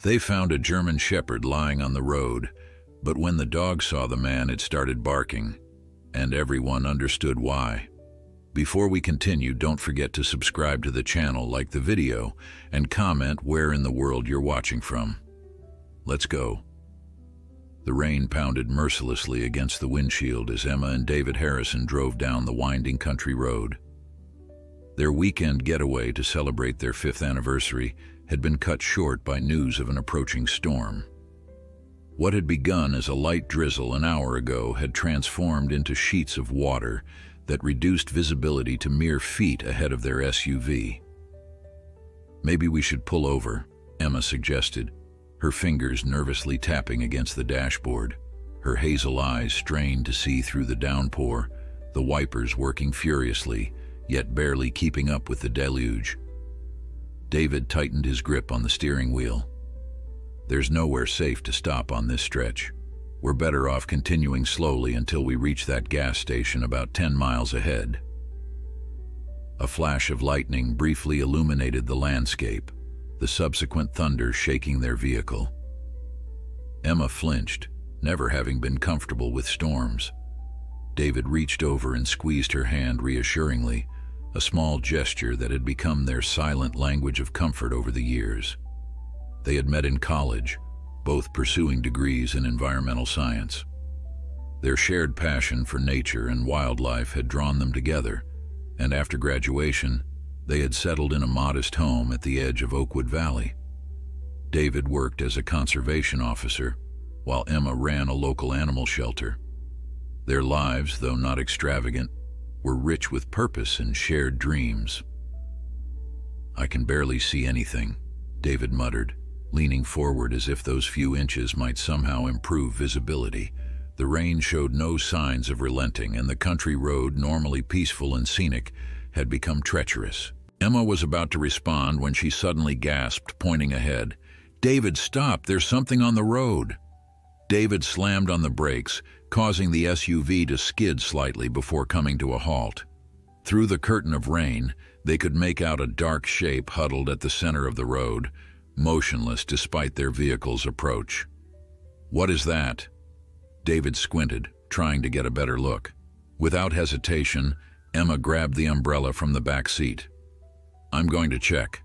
They found a German Shepherd lying on the road, but when the dog saw the man, it started barking, and everyone understood why. Before we continue, don't forget to subscribe to the channel, like the video, and comment where in the world you're watching from. Let's go. The rain pounded mercilessly against the windshield as Emma and David Harrison drove down the winding country road. Their weekend getaway to celebrate their 5th anniversary had been cut short by news of an approaching storm. What had begun as a light drizzle an hour ago had transformed into sheets of water that reduced visibility to mere feet ahead of their SUV. "Maybe we should pull over," Emma suggested, her fingers nervously tapping against the dashboard, her hazel eyes strained to see through the downpour, the wipers working furiously, yet barely keeping up with the deluge. David tightened his grip on the steering wheel. "There's nowhere safe to stop on this stretch. We're better off continuing slowly until we reach that gas station about 10 miles ahead." A flash of lightning briefly illuminated the landscape, the subsequent thunder shaking their vehicle. Emma flinched, never having been comfortable with storms. David reached over and squeezed her hand reassuringly, a small gesture that had become their silent language of comfort over the years. They had met in college, both pursuing degrees in environmental science. Their shared passion for nature and wildlife had drawn them together, and after graduation, they had settled in a modest home at the edge of Oakwood Valley. David worked as a conservation officer, while Emma ran a local animal shelter. Their lives, though not extravagant, were rich with purpose and shared dreams. "I can barely see anything," David muttered, leaning forward as if those few inches might somehow improve visibility. The rain showed no signs of relenting, and the country road, normally peaceful and scenic, had become treacherous. Emma was about to respond when she suddenly gasped, pointing ahead. "David, stop! There's something on the road!" David slammed on the brakes, causing the SUV to skid slightly before coming to a halt. Through the curtain of rain, they could make out a dark shape huddled at the center of the road, motionless despite their vehicle's approach. "What is that?" David squinted, trying to get a better look. Without hesitation, Emma grabbed the umbrella from the back seat. "I'm going to check."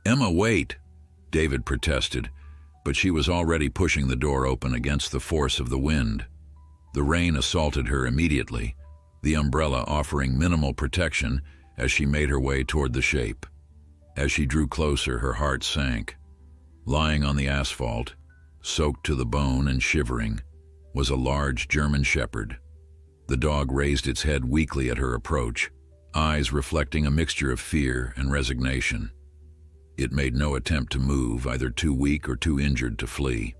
"Emma, wait!" David protested, but she was already pushing the door open against the force of the wind. The rain assaulted her immediately, the umbrella offering minimal protection as she made her way toward the shape. As she drew closer, her heart sank. Lying on the asphalt, soaked to the bone and shivering, was a large German Shepherd. The dog raised its head weakly at her approach, eyes reflecting a mixture of fear and resignation. It made no attempt to move, either too weak or too injured to flee.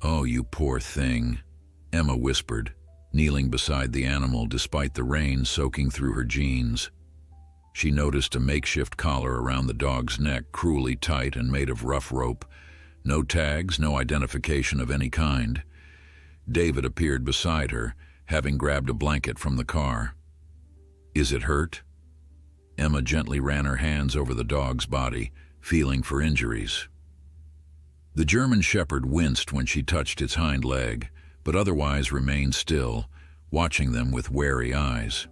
"Oh, you poor thing," Emma whispered, kneeling beside the animal despite the rain soaking through her jeans. She noticed a makeshift collar around the dog's neck, cruelly tight and made of rough rope. No tags, no identification of any kind. David appeared beside her, having grabbed a blanket from the car. "Is it hurt?" Emma gently ran her hands over the dog's body, feeling for injuries. The German Shepherd winced when she touched its hind leg, but otherwise remained still, watching them with wary eyes.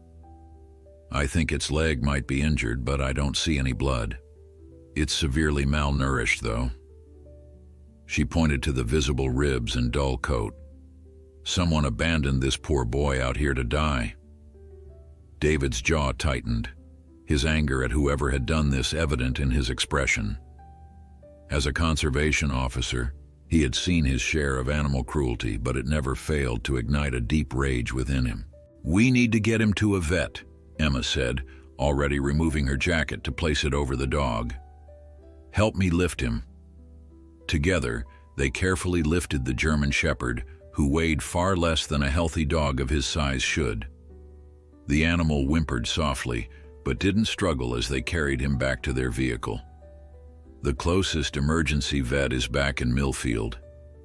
"I think its leg might be injured, but I don't see any blood. It's severely malnourished, though." She pointed to the visible ribs and dull coat. "Someone abandoned this poor boy out here to die." David's jaw tightened, his anger at whoever had done this evident in his expression. As a conservation officer, he had seen his share of animal cruelty, but it never failed to ignite a deep rage within him. "We need to get him to a vet," Emma said, already removing her jacket to place it over the dog. "Help me lift him." Together, they carefully lifted the German Shepherd, who weighed far less than a healthy dog of his size should. The animal whimpered softly, but didn't struggle as they carried him back to their vehicle. "The closest emergency vet is back in Millfield,"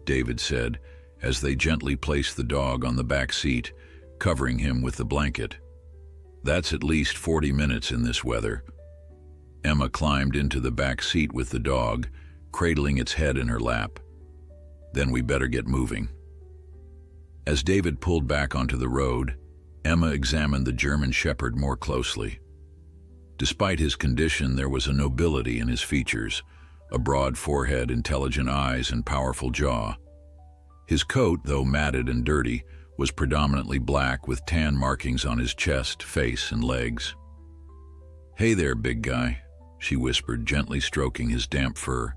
David said, as they gently placed the dog on the back seat, covering him with the blanket. "That's at least 40 minutes in this weather." Emma climbed into the back seat with the dog, cradling its head in her lap. "Then we better get moving." As David pulled back onto the road, Emma examined the German Shepherd more closely. Despite his condition, there was a nobility in his features, a broad forehead, intelligent eyes, and powerful jaw. His coat, though matted and dirty, was predominantly black with tan markings on his chest, face, and legs. "Hey there, big guy," she whispered, gently stroking his damp fur.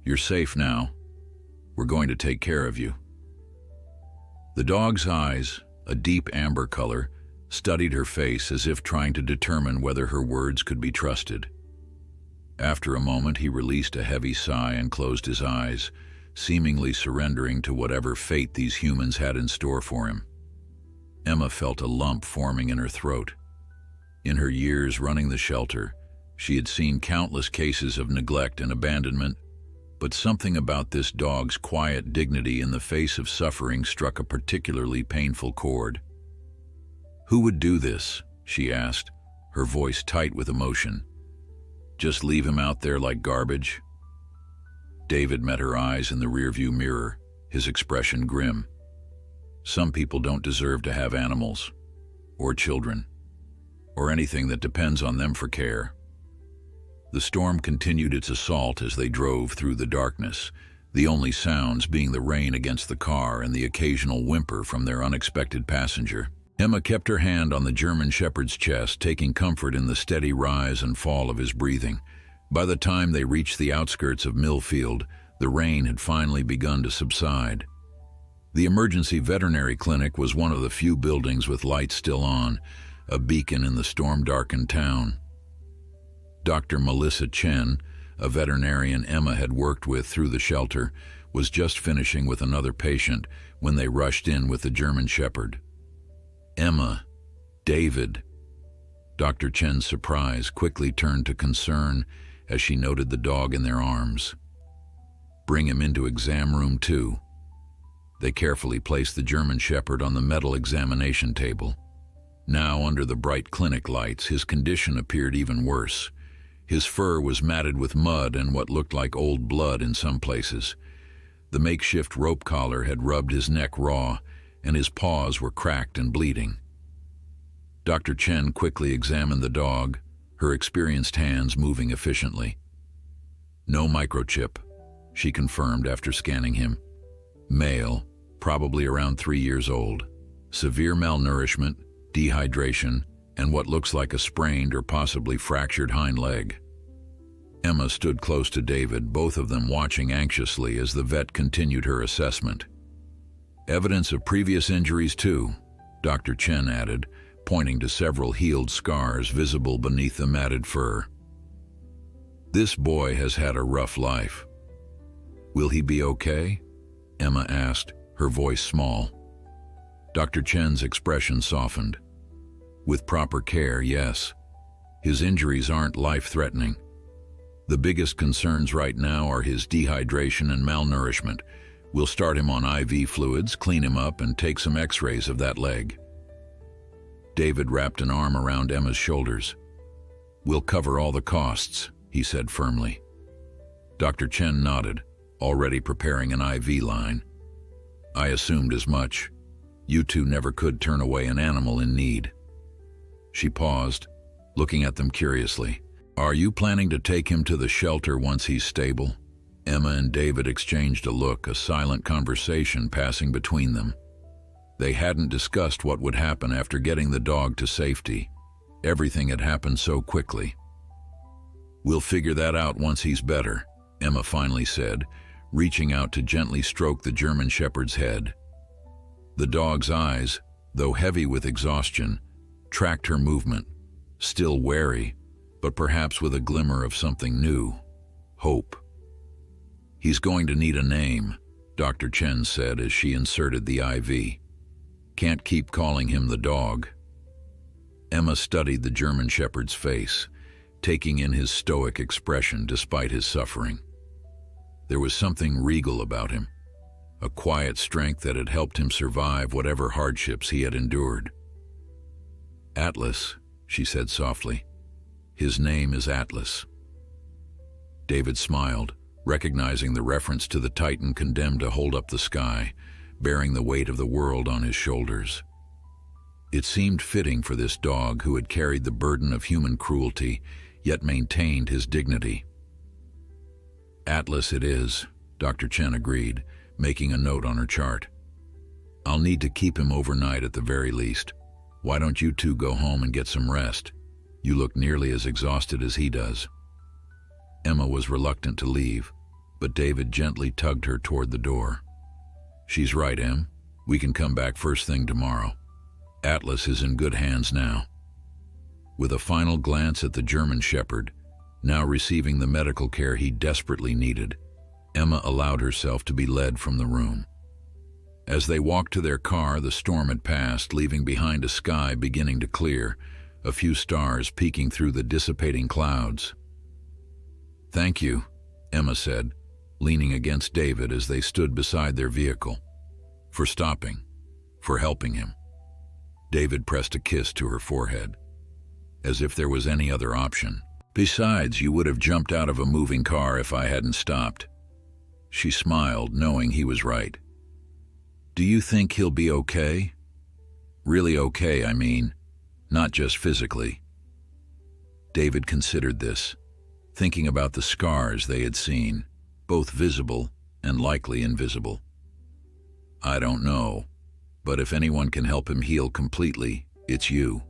"You're safe now. We're going to take care of you." The dog's eyes, a deep amber color, studied her face as if trying to determine whether her words could be trusted. After a moment, he released a heavy sigh and closed his eyes, seemingly surrendering to whatever fate these humans had in store for him. Emma felt a lump forming in her throat. In her years running the shelter, she had seen countless cases of neglect and abandonment, but something about this dog's quiet dignity in the face of suffering struck a particularly painful chord. "Who would do this?" she asked, her voice tight with emotion. "Just leave him out there like garbage?" David met her eyes in the rearview mirror, his expression grim. "Some people don't deserve to have animals, or children, or anything that depends on them for care." The storm continued its assault as they drove through the darkness, the only sounds being the rain against the car and the occasional whimper from their unexpected passenger. Emma kept her hand on the German Shepherd's chest, taking comfort in the steady rise and fall of his breathing. By the time they reached the outskirts of Millfield, the rain had finally begun to subside. The emergency veterinary clinic was one of the few buildings with lights still on, a beacon in the storm-darkened town. Dr. Melissa Chen, a veterinarian Emma had worked with through the shelter, was just finishing with another patient when they rushed in with the German Shepherd. "Emma, David." Dr. Chen's surprise quickly turned to concern as she noted the dog in their arms. "Bring him into exam room 2. They carefully placed the German Shepherd on the metal examination table. Now, under the bright clinic lights, his condition appeared even worse. His fur was matted with mud and what looked like old blood in some places. The makeshift rope collar had rubbed his neck raw, and his paws were cracked and bleeding. Dr. Chen quickly examined the dog, her experienced hands moving efficiently. "No microchip," she confirmed after scanning him. "Male, probably around 3 years old. Severe malnourishment, dehydration, and what looks like a sprained or possibly fractured hind leg." Emma stood close to David, both of them watching anxiously as the vet continued her assessment. "Evidence of previous injuries too," Dr. Chen added, pointing to several healed scars visible beneath the matted fur. "This boy has had a rough life." "Will he be okay?" Emma asked, her voice small. Dr. Chen's expression softened. "With proper care, yes. His injuries aren't life-threatening. The biggest concerns right now are his dehydration and malnourishment. We'll start him on IV fluids, clean him up, and take some x-rays of that leg." David wrapped an arm around Emma's shoulders. "We'll cover all the costs," he said firmly. Dr. Chen nodded, already preparing an IV line. "I assumed as much. You two never could turn away an animal in need." She paused, looking at them curiously. "Are you planning to take him to the shelter once he's stable?" Emma and David exchanged a look, a silent conversation passing between them. They hadn't discussed what would happen after getting the dog to safety. Everything had happened so quickly. "We'll figure that out once he's better," Emma finally said, reaching out to gently stroke the German Shepherd's head. The dog's eyes, though heavy with exhaustion, tracked her movement, still wary, but perhaps with a glimmer of something new, hope. "He's going to need a name," Dr. Chen said as she inserted the IV. "Can't keep calling him the dog." Emma studied the German Shepherd's face, taking in his stoic expression despite his suffering. There was something regal about him, a quiet strength that had helped him survive whatever hardships he had endured. "Atlas," she said softly. "His name is Atlas." David smiled, recognizing the reference to the Titan condemned to hold up the sky, bearing the weight of the world on his shoulders. It seemed fitting for this dog who had carried the burden of human cruelty, yet maintained his dignity. "Atlas it is," Dr. Chen agreed, making a note on her chart. "I'll need to keep him overnight at the very least. Why don't you two go home and get some rest? You look nearly as exhausted as he does." Emma was reluctant to leave, but David gently tugged her toward the door. "She's right, Em. We can come back first thing tomorrow. Atlas is in good hands now." With a final glance at the German Shepherd, now receiving the medical care he desperately needed, Emma allowed herself to be led from the room. As they walked to their car, the storm had passed, leaving behind a sky beginning to clear, a few stars peeking through the dissipating clouds. "Thank you," Emma said, leaning against David as they stood beside their vehicle. "For stopping, for helping him." David pressed a kiss to her forehead, as if there was any other option. "Besides, you would have jumped out of a moving car if I hadn't stopped." She smiled, knowing he was right. "Do you think he'll be okay? Really okay, I mean, not just physically." David considered this, thinking about the scars they had seen, both visible and likely invisible. "I don't know, but if anyone can help him heal completely, it's you."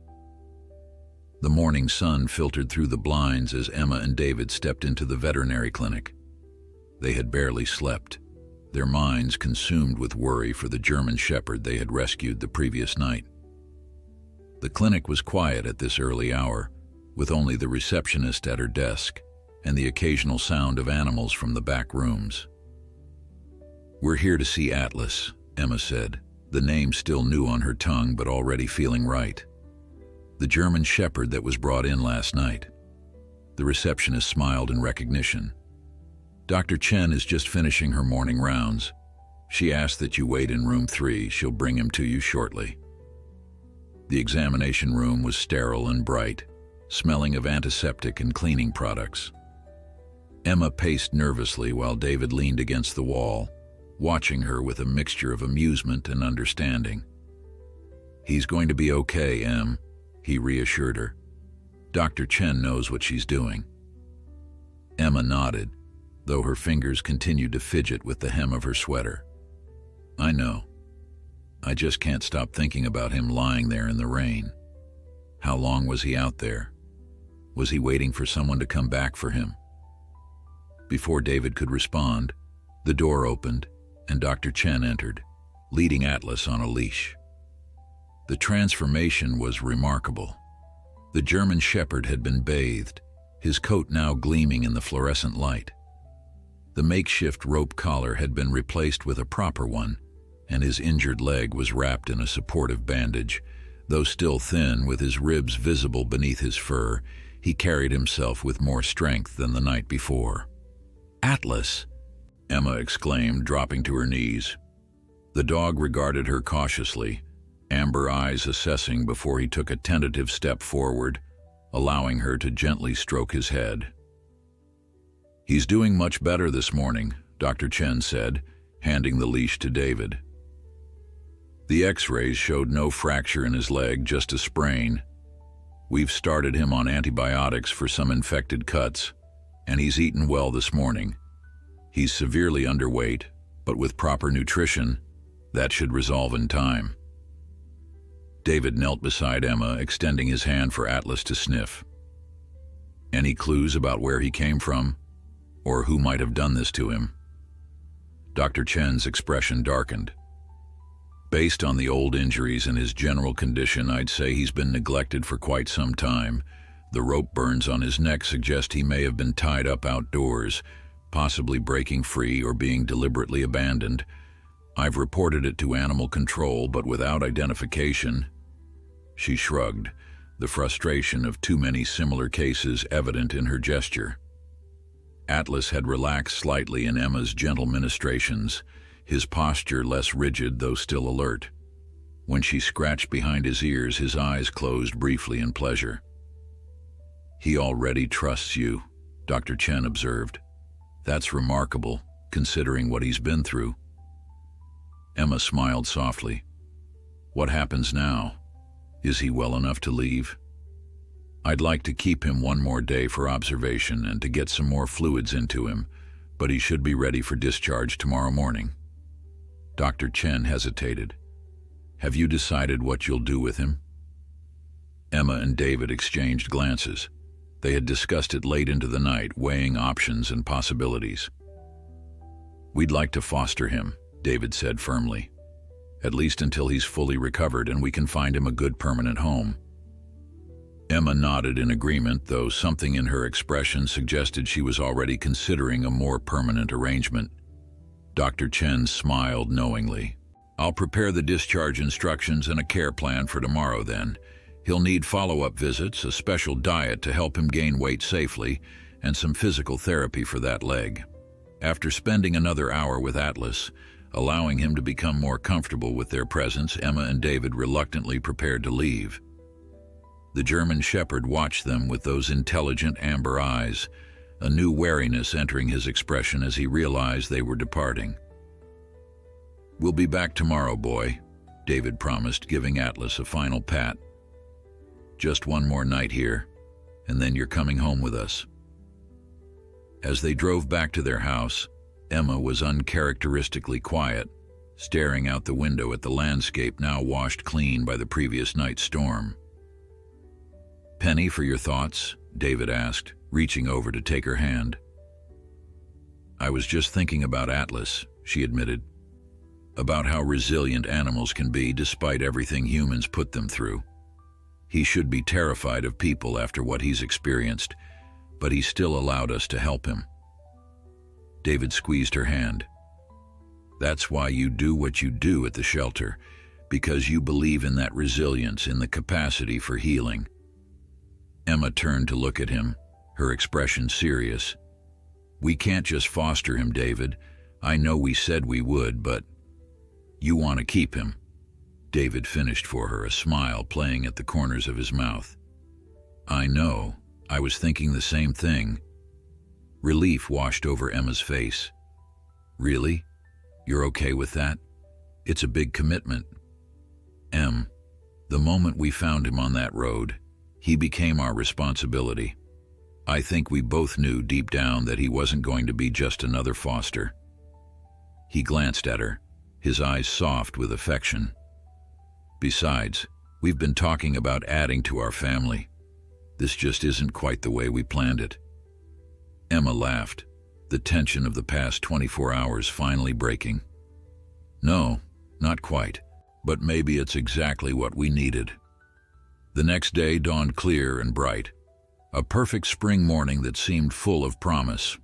The morning sun filtered through the blinds as Emma and David stepped into the veterinary clinic. They had barely slept, their minds consumed with worry for the German Shepherd they had rescued the previous night. The clinic was quiet at this early hour, with only the receptionist at her desk and the occasional sound of animals from the back rooms. "We're here to see Atlas," Emma said, the name still new on her tongue but already feeling right. "The German Shepherd that was brought in last night." The receptionist smiled in recognition. "Dr. Chen is just finishing her morning rounds. She asked that you wait in room 3. She'll bring him to you shortly." The examination room was sterile and bright, smelling of antiseptic and cleaning products. Emma paced nervously while David leaned against the wall, watching her with a mixture of amusement and understanding. "He's going to be okay, Em," he reassured her. "Dr. Chen knows what she's doing." Emma nodded, though her fingers continued to fidget with the hem of her sweater. "I know. I just can't stop thinking about him lying there in the rain. How long was he out there? Was he waiting for someone to come back for him?" Before David could respond, the door opened and Dr. Chen entered, leading Atlas on a leash. The transformation was remarkable. The German Shepherd had been bathed, his coat now gleaming in the fluorescent light. The makeshift rope collar had been replaced with a proper one, and his injured leg was wrapped in a supportive bandage. Though still thin, with his ribs visible beneath his fur, he carried himself with more strength than the night before. "Atlas!" Emma exclaimed, dropping to her knees. The dog regarded her cautiously, amber eyes assessing before he took a tentative step forward, allowing her to gently stroke his head. "He's doing much better this morning," Dr. Chen said, handing the leash to David. "The x-rays showed no fracture in his leg, just a sprain. We've started him on antibiotics for some infected cuts, and he's eaten well this morning. He's severely underweight, but with proper nutrition, that should resolve in time." David knelt beside Emma, extending his hand for Atlas to sniff. "Any clues about where he came from, or who might have done this to him?" Dr. Chen's expression darkened. "Based on the old injuries and his general condition, I'd say he's been neglected for quite some time. The rope burns on his neck suggest he may have been tied up outdoors, possibly breaking free or being deliberately abandoned. I've reported it to animal control, but without identification." She shrugged, the frustration of too many similar cases evident in her gesture. Atlas had relaxed slightly in Emma's gentle ministrations, his posture less rigid though still alert. When she scratched behind his ears, his eyes closed briefly in pleasure. "He already trusts you," Dr. Chen observed. That's remarkable, considering what he's been through. Emma smiled softly. What happens now? Is he well enough to leave? I'd like to keep him one more day for observation and to get some more fluids into him, but he should be ready for discharge tomorrow morning. Dr. Chen hesitated. Have you decided what you'll do with him? Emma and David exchanged glances. They had discussed it late into the night, weighing options and possibilities. We'd like to foster him, David said firmly. At least until he's fully recovered and we can find him a good permanent home. Emma nodded in agreement, though something in her expression suggested she was already considering a more permanent arrangement. Dr. Chen smiled knowingly. I'll prepare the discharge instructions and a care plan for tomorrow then. He'll need follow-up visits, a special diet to help him gain weight safely, and some physical therapy for that leg. After spending another hour with Atlas, allowing him to become more comfortable with their presence, Emma and David reluctantly prepared to leave. The German Shepherd watched them with those intelligent amber eyes, a new wariness entering his expression as he realized they were departing. We'll be back tomorrow, boy, David promised, giving Atlas a final pat. Just one more night here, and then you're coming home with us. As they drove back to their house, Emma was uncharacteristically quiet, staring out the window at the landscape now washed clean by the previous night's storm. Penny, for your thoughts? David asked, reaching over to take her hand. I was just thinking about Atlas, she admitted. About how resilient animals can be despite everything humans put them through. He should be terrified of people after what he's experienced, but he still allowed us to help him. David squeezed her hand. That's why you do what you do at the shelter, because you believe in that resilience, in the capacity for healing. Emma turned to look at him, her expression serious. We can't just foster him, David. I know we said we would, but you want to keep him. David finished for her, a smile playing at the corners of his mouth. I know. I was thinking the same thing. Relief washed over Emma's face. Really? You're okay with that? It's a big commitment. Em, the moment we found him on that road, he became our responsibility. I think we both knew deep down that he wasn't going to be just another foster. He glanced at her, his eyes soft with affection. Besides, we've been talking about adding to our family. This just isn't quite the way we planned it. Emma laughed, the tension of the past 24 hours finally breaking. No, not quite, but maybe it's exactly what we needed. The next day dawned clear and bright, a perfect spring morning that seemed full of promise.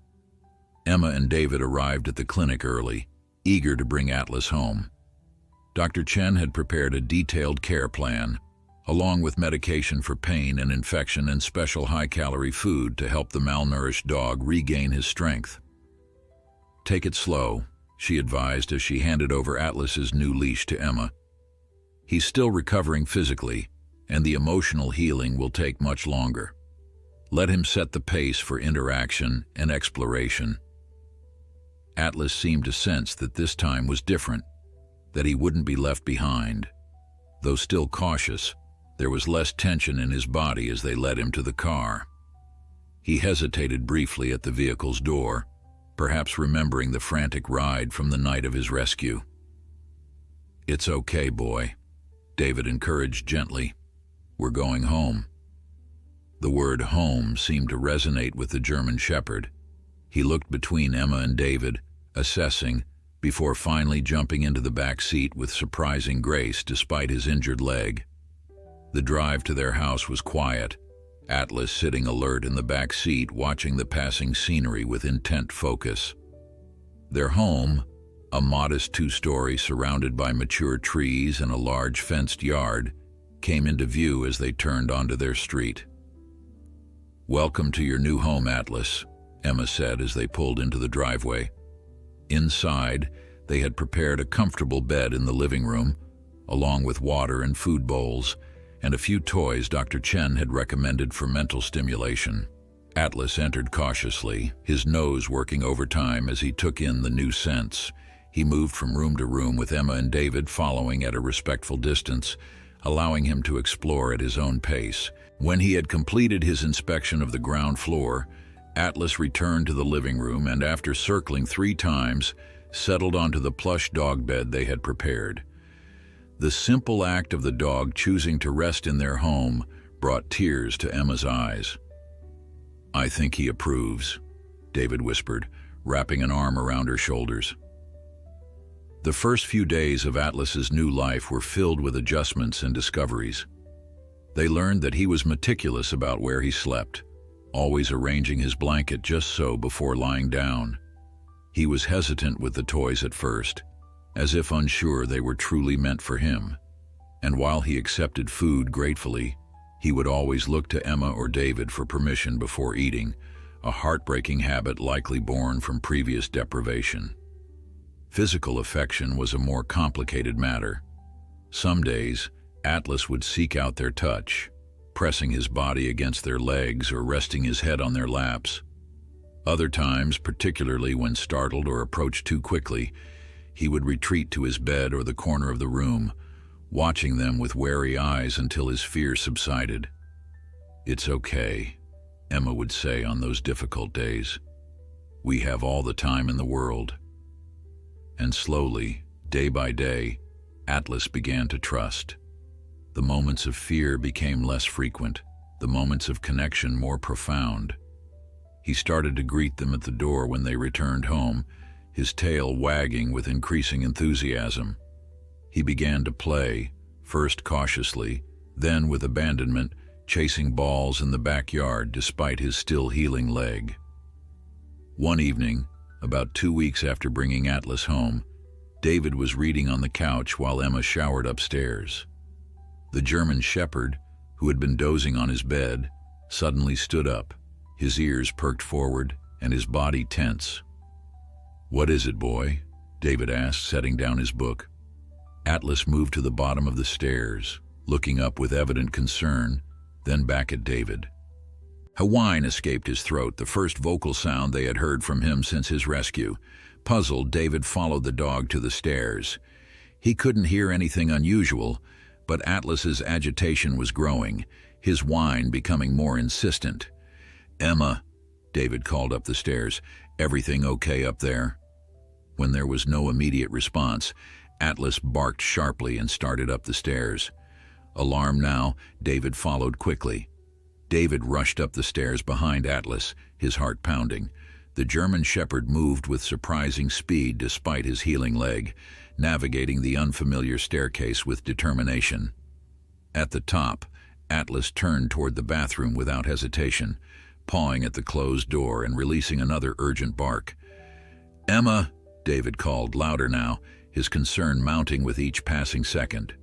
Emma and David arrived at the clinic early, eager to bring Atlas home. Dr. Chen had prepared a detailed care plan, along with medication for pain and infection and special high-calorie food to help the malnourished dog regain his strength. Take it slow, she advised as she handed over Atlas's new leash to Emma. He's still recovering physically, and the emotional healing will take much longer. Let him set the pace for interaction and exploration. Atlas seemed to sense that this time was different, that he wouldn't be left behind. Though still cautious, there was less tension in his body as they led him to the car. He hesitated briefly at the vehicle's door, perhaps remembering the frantic ride from the night of his rescue. It's okay, boy, David encouraged gently. We're going home. The word home seemed to resonate with the German Shepherd. He looked between Emma and David, assessing, before finally jumping into the back seat with surprising grace despite his injured leg. The drive to their house was quiet, Atlas sitting alert in the back seat watching the passing scenery with intent focus. Their home, a modest two-story surrounded by mature trees and a large fenced yard, came into view as they turned onto their street. Welcome to your new home, Atlas, Emma said as they pulled into the driveway. Inside, they had prepared a comfortable bed in the living room, along with water and food bowls, and a few toys Dr. Chen had recommended for mental stimulation. Atlas entered cautiously, his nose working overtime as he took in the new scents. He moved from room to room with Emma and David following at a respectful distance, allowing him to explore at his own pace. When he had completed his inspection of the ground floor, Atlas returned to the living room and, after circling 3 times, settled onto the plush dog bed they had prepared. The simple act of the dog choosing to rest in their home brought tears to Emma's eyes. "I think he approves," David whispered, wrapping an arm around her shoulders. The first few days of Atlas's new life were filled with adjustments and discoveries. They learned that he was meticulous about where he slept, always arranging his blanket just so before lying down. He was hesitant with the toys at first, as if unsure they were truly meant for him. And while he accepted food gratefully, he would always look to Emma or David for permission before eating, a heartbreaking habit likely born from previous deprivation. Physical affection was a more complicated matter. Some days, Atlas would seek out their touch, pressing his body against their legs or resting his head on their laps. Other times, particularly when startled or approached too quickly, he would retreat to his bed or the corner of the room, watching them with wary eyes until his fear subsided. "It's okay," Emma would say on those difficult days. "We have all the time in the world." And slowly, day by day, Atlas began to trust. The moments of fear became less frequent, the moments of connection more profound. He started to greet them at the door when they returned home, his tail wagging with increasing enthusiasm. He began to play, first cautiously, then with abandonment, chasing balls in the backyard despite his still healing leg. One evening, about 2 weeks after bringing Atlas home, David was reading on the couch while Emma showered upstairs. The German Shepherd, who had been dozing on his bed, suddenly stood up, his ears perked forward and his body tense. "What is it, boy?" David asked, setting down his book. Atlas moved to the bottom of the stairs, looking up with evident concern, then back at David. A whine escaped his throat, the first vocal sound they had heard from him since his rescue. Puzzled, David followed the dog to the stairs. He couldn't hear anything unusual, but Atlas's agitation was growing, his whine becoming more insistent. "Emma," David called up the stairs, "everything okay up there?" When there was no immediate response, Atlas barked sharply and started up the stairs. Alarmed now, David followed quickly. David rushed up the stairs behind Atlas, his heart pounding. The German Shepherd moved with surprising speed despite his healing leg, navigating the unfamiliar staircase with determination. At the top, Atlas turned toward the bathroom without hesitation, pawing at the closed door and releasing another urgent bark. "Emma," David called, louder now, his concern mounting with each passing second.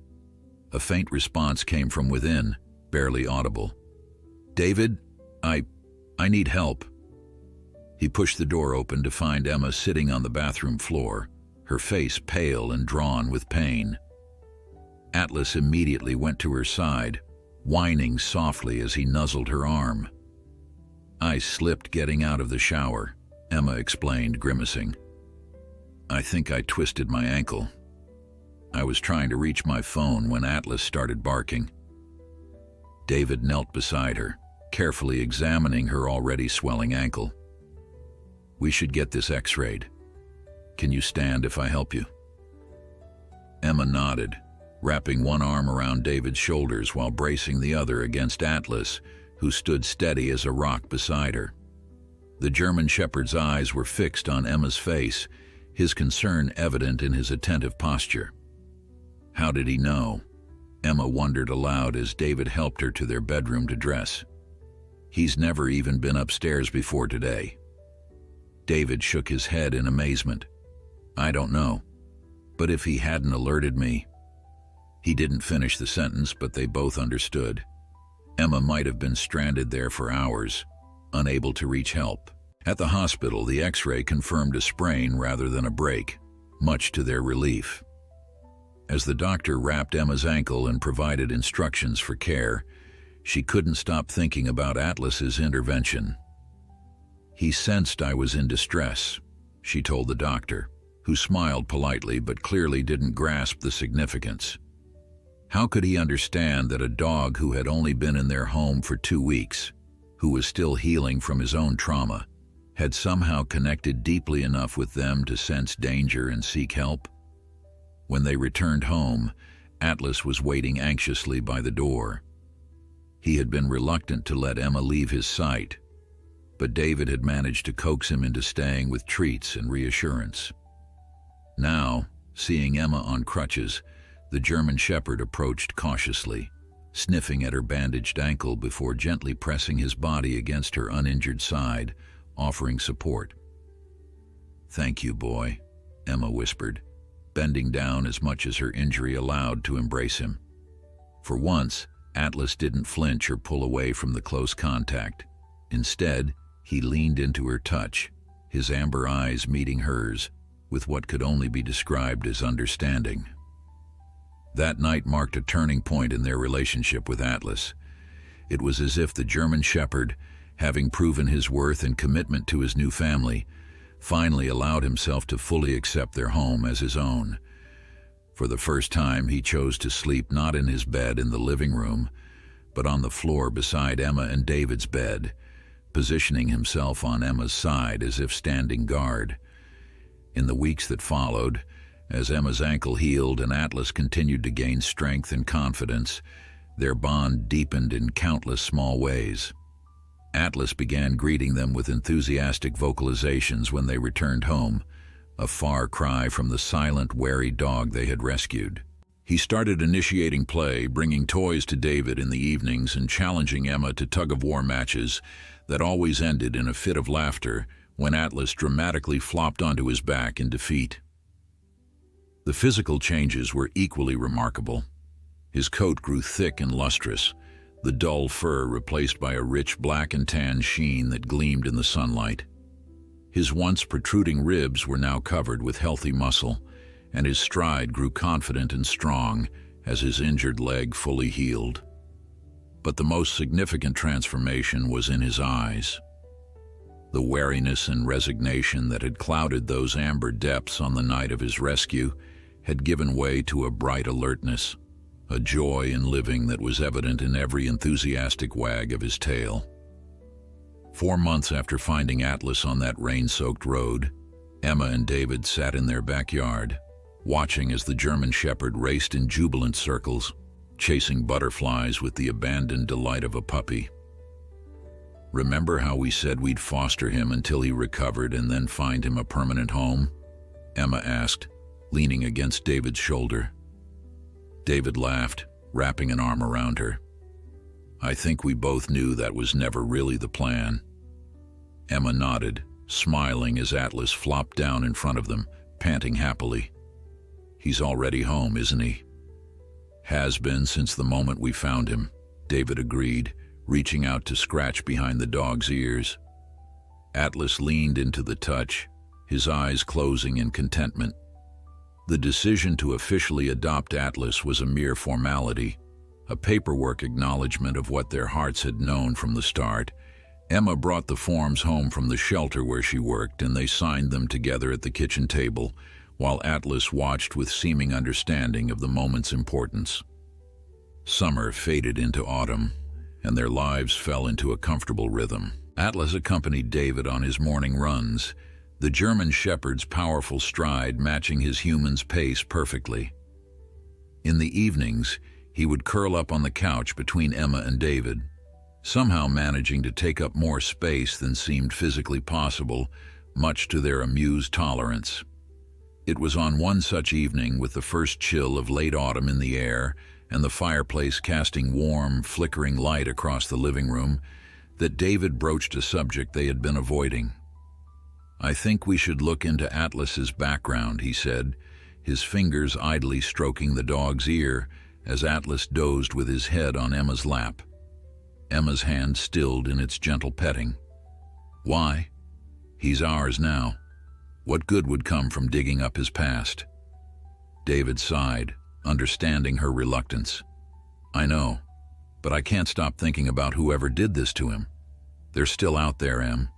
A faint response came from within, barely audible. "David, I need help." He pushed the door open to find Emma sitting on the bathroom floor, her face pale and drawn with pain. Atlas immediately went to her side, whining softly as he nuzzled her arm. "I slipped getting out of the shower," Emma explained, grimacing. "I think I twisted my ankle. I was trying to reach my phone when Atlas started barking." David knelt beside her, carefully examining her already swelling ankle. "We should get this x-rayed. Can you stand if I help you?" Emma nodded, wrapping one arm around David's shoulders while bracing the other against Atlas, who stood steady as a rock beside her. The German Shepherd's eyes were fixed on Emma's face, his concern evident in his attentive posture. How did he know? Emma wondered aloud as David helped her to their bedroom to dress. "He's never even been upstairs before today." David shook his head in amazement. "I don't know. But if he hadn't alerted me..." He didn't finish the sentence, but they both understood. Emma might have been stranded there for hours, unable to reach help. At the hospital, the x-ray confirmed a sprain rather than a break, much to their relief. As the doctor wrapped Emma's ankle and provided instructions for care, she couldn't stop thinking about Atlas's intervention. He sensed I was in distress, she told the doctor, who smiled politely but clearly didn't grasp the significance. How could he understand that a dog who had only been in their home for 2 weeks, who was still healing from his own trauma, had somehow connected deeply enough with them to sense danger and seek help? When they returned home, Atlas was waiting anxiously by the door. He had been reluctant to let Emma leave his sight, but David had managed to coax him into staying with treats and reassurance. Now, seeing Emma on crutches, the German Shepherd approached cautiously, sniffing at her bandaged ankle before gently pressing his body against her uninjured side, offering support. "Thank you, boy," Emma whispered, bending down as much as her injury allowed to embrace him. For once, Atlas didn't flinch or pull away from the close contact. Instead, he leaned into her touch, his amber eyes meeting hers, with what could only be described as understanding. That night marked a turning point in their relationship with Atlas. It was as if the German Shepherd, having proven his worth and commitment to his new family, finally allowed himself to fully accept their home as his own. For the first time, he chose to sleep not in his bed in the living room, but on the floor beside Emma and David's bed, positioning himself on Emma's side as if standing guard. In the weeks that followed, as Emma's ankle healed and Atlas continued to gain strength and confidence, their bond deepened in countless small ways. Atlas began greeting them with enthusiastic vocalizations when they returned home, a far cry from the silent, wary dog they had rescued. He started initiating play, bringing toys to David in the evenings and challenging Emma to tug-of-war matches that always ended in a fit of laughter when Atlas dramatically flopped onto his back in defeat. The physical changes were equally remarkable. His coat grew thick and lustrous, the dull fur replaced by a rich black and tan sheen that gleamed in the sunlight. His once protruding ribs were now covered with healthy muscle, and his stride grew confident and strong as his injured leg fully healed. But the most significant transformation was in his eyes. The wariness and resignation that had clouded those amber depths on the night of his rescue had given way to a bright alertness, a joy in living that was evident in every enthusiastic wag of his tail. 4 months after finding Atlas on that rain-soaked road, Emma and David sat in their backyard, watching as the German Shepherd raced in jubilant circles, chasing butterflies with the abandoned delight of a puppy. "Remember how we said we'd foster him until he recovered and then find him a permanent home?" Emma asked, leaning against David's shoulder. David laughed, wrapping an arm around her. "I think we both knew that was never really the plan." Emma nodded, smiling as Atlas flopped down in front of them, panting happily. "He's already home, isn't he?" "Has been since the moment we found him," David agreed, reaching out to scratch behind the dog's ears. Atlas leaned into the touch, his eyes closing in contentment. The decision to officially adopt Atlas was a mere formality, a paperwork acknowledgement of what their hearts had known from the start. Emma brought the forms home from the shelter where she worked, and they signed them together at the kitchen table, while Atlas watched with seeming understanding of the moment's importance. Summer faded into autumn, and their lives fell into a comfortable rhythm. Atlas accompanied David on his morning runs, the German Shepherd's powerful stride matching his human's pace perfectly. In the evenings, he would curl up on the couch between Emma and David, somehow managing to take up more space than seemed physically possible, much to their amused tolerance. It was on one such evening, with the first chill of late autumn in the air and the fireplace casting warm, flickering light across the living room, that David broached a subject they had been avoiding. "I think we should look into Atlas's background," he said, his fingers idly stroking the dog's ear as Atlas dozed with his head on Emma's lap. Emma's hand stilled in its gentle petting. "Why? He's ours now. What good would come from digging up his past?" David sighed, understanding her reluctance. "I know, but I can't stop thinking about whoever did this to him. They're still out there, Em."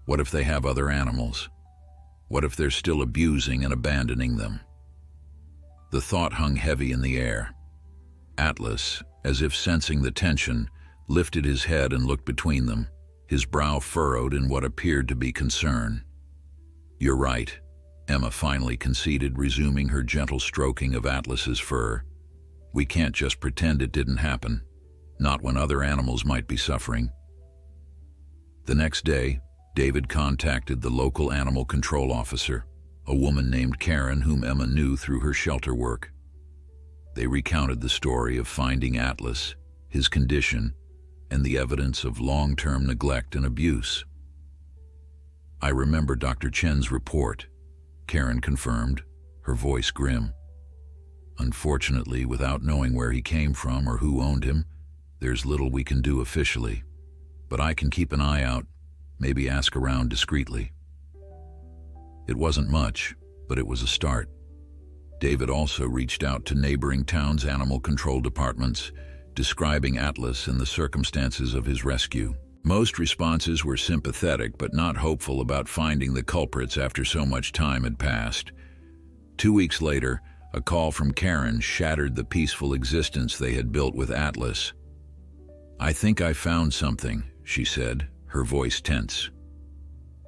What if they have other animals? What if they're still abusing and abandoning them? The thought hung heavy in the air. Atlas, as if sensing the tension, lifted his head and looked between them, his brow furrowed in what appeared to be concern. "You're right," Emma finally conceded, resuming her gentle stroking of Atlas's fur. "We can't just pretend it didn't happen, not when other animals might be suffering." The next day, David contacted the local animal control officer, a woman named Karen whom Emma knew through her shelter work. They recounted the story of finding Atlas, his condition, and the evidence of long-term neglect and abuse. "I remember Dr. Chen's report," Karen confirmed, her voice grim. "Unfortunately, without knowing where he came from or who owned him, there's little we can do officially. But I can keep an eye out, maybe ask around discreetly." It wasn't much, but it was a start. David also reached out to neighboring towns' animal control departments, describing Atlas and the circumstances of his rescue. Most responses were sympathetic but not hopeful about finding the culprits after so much time had passed. 2 weeks later, a call from Karen shattered the peaceful existence they had built with Atlas. "I think I found something," she said, her voice tense.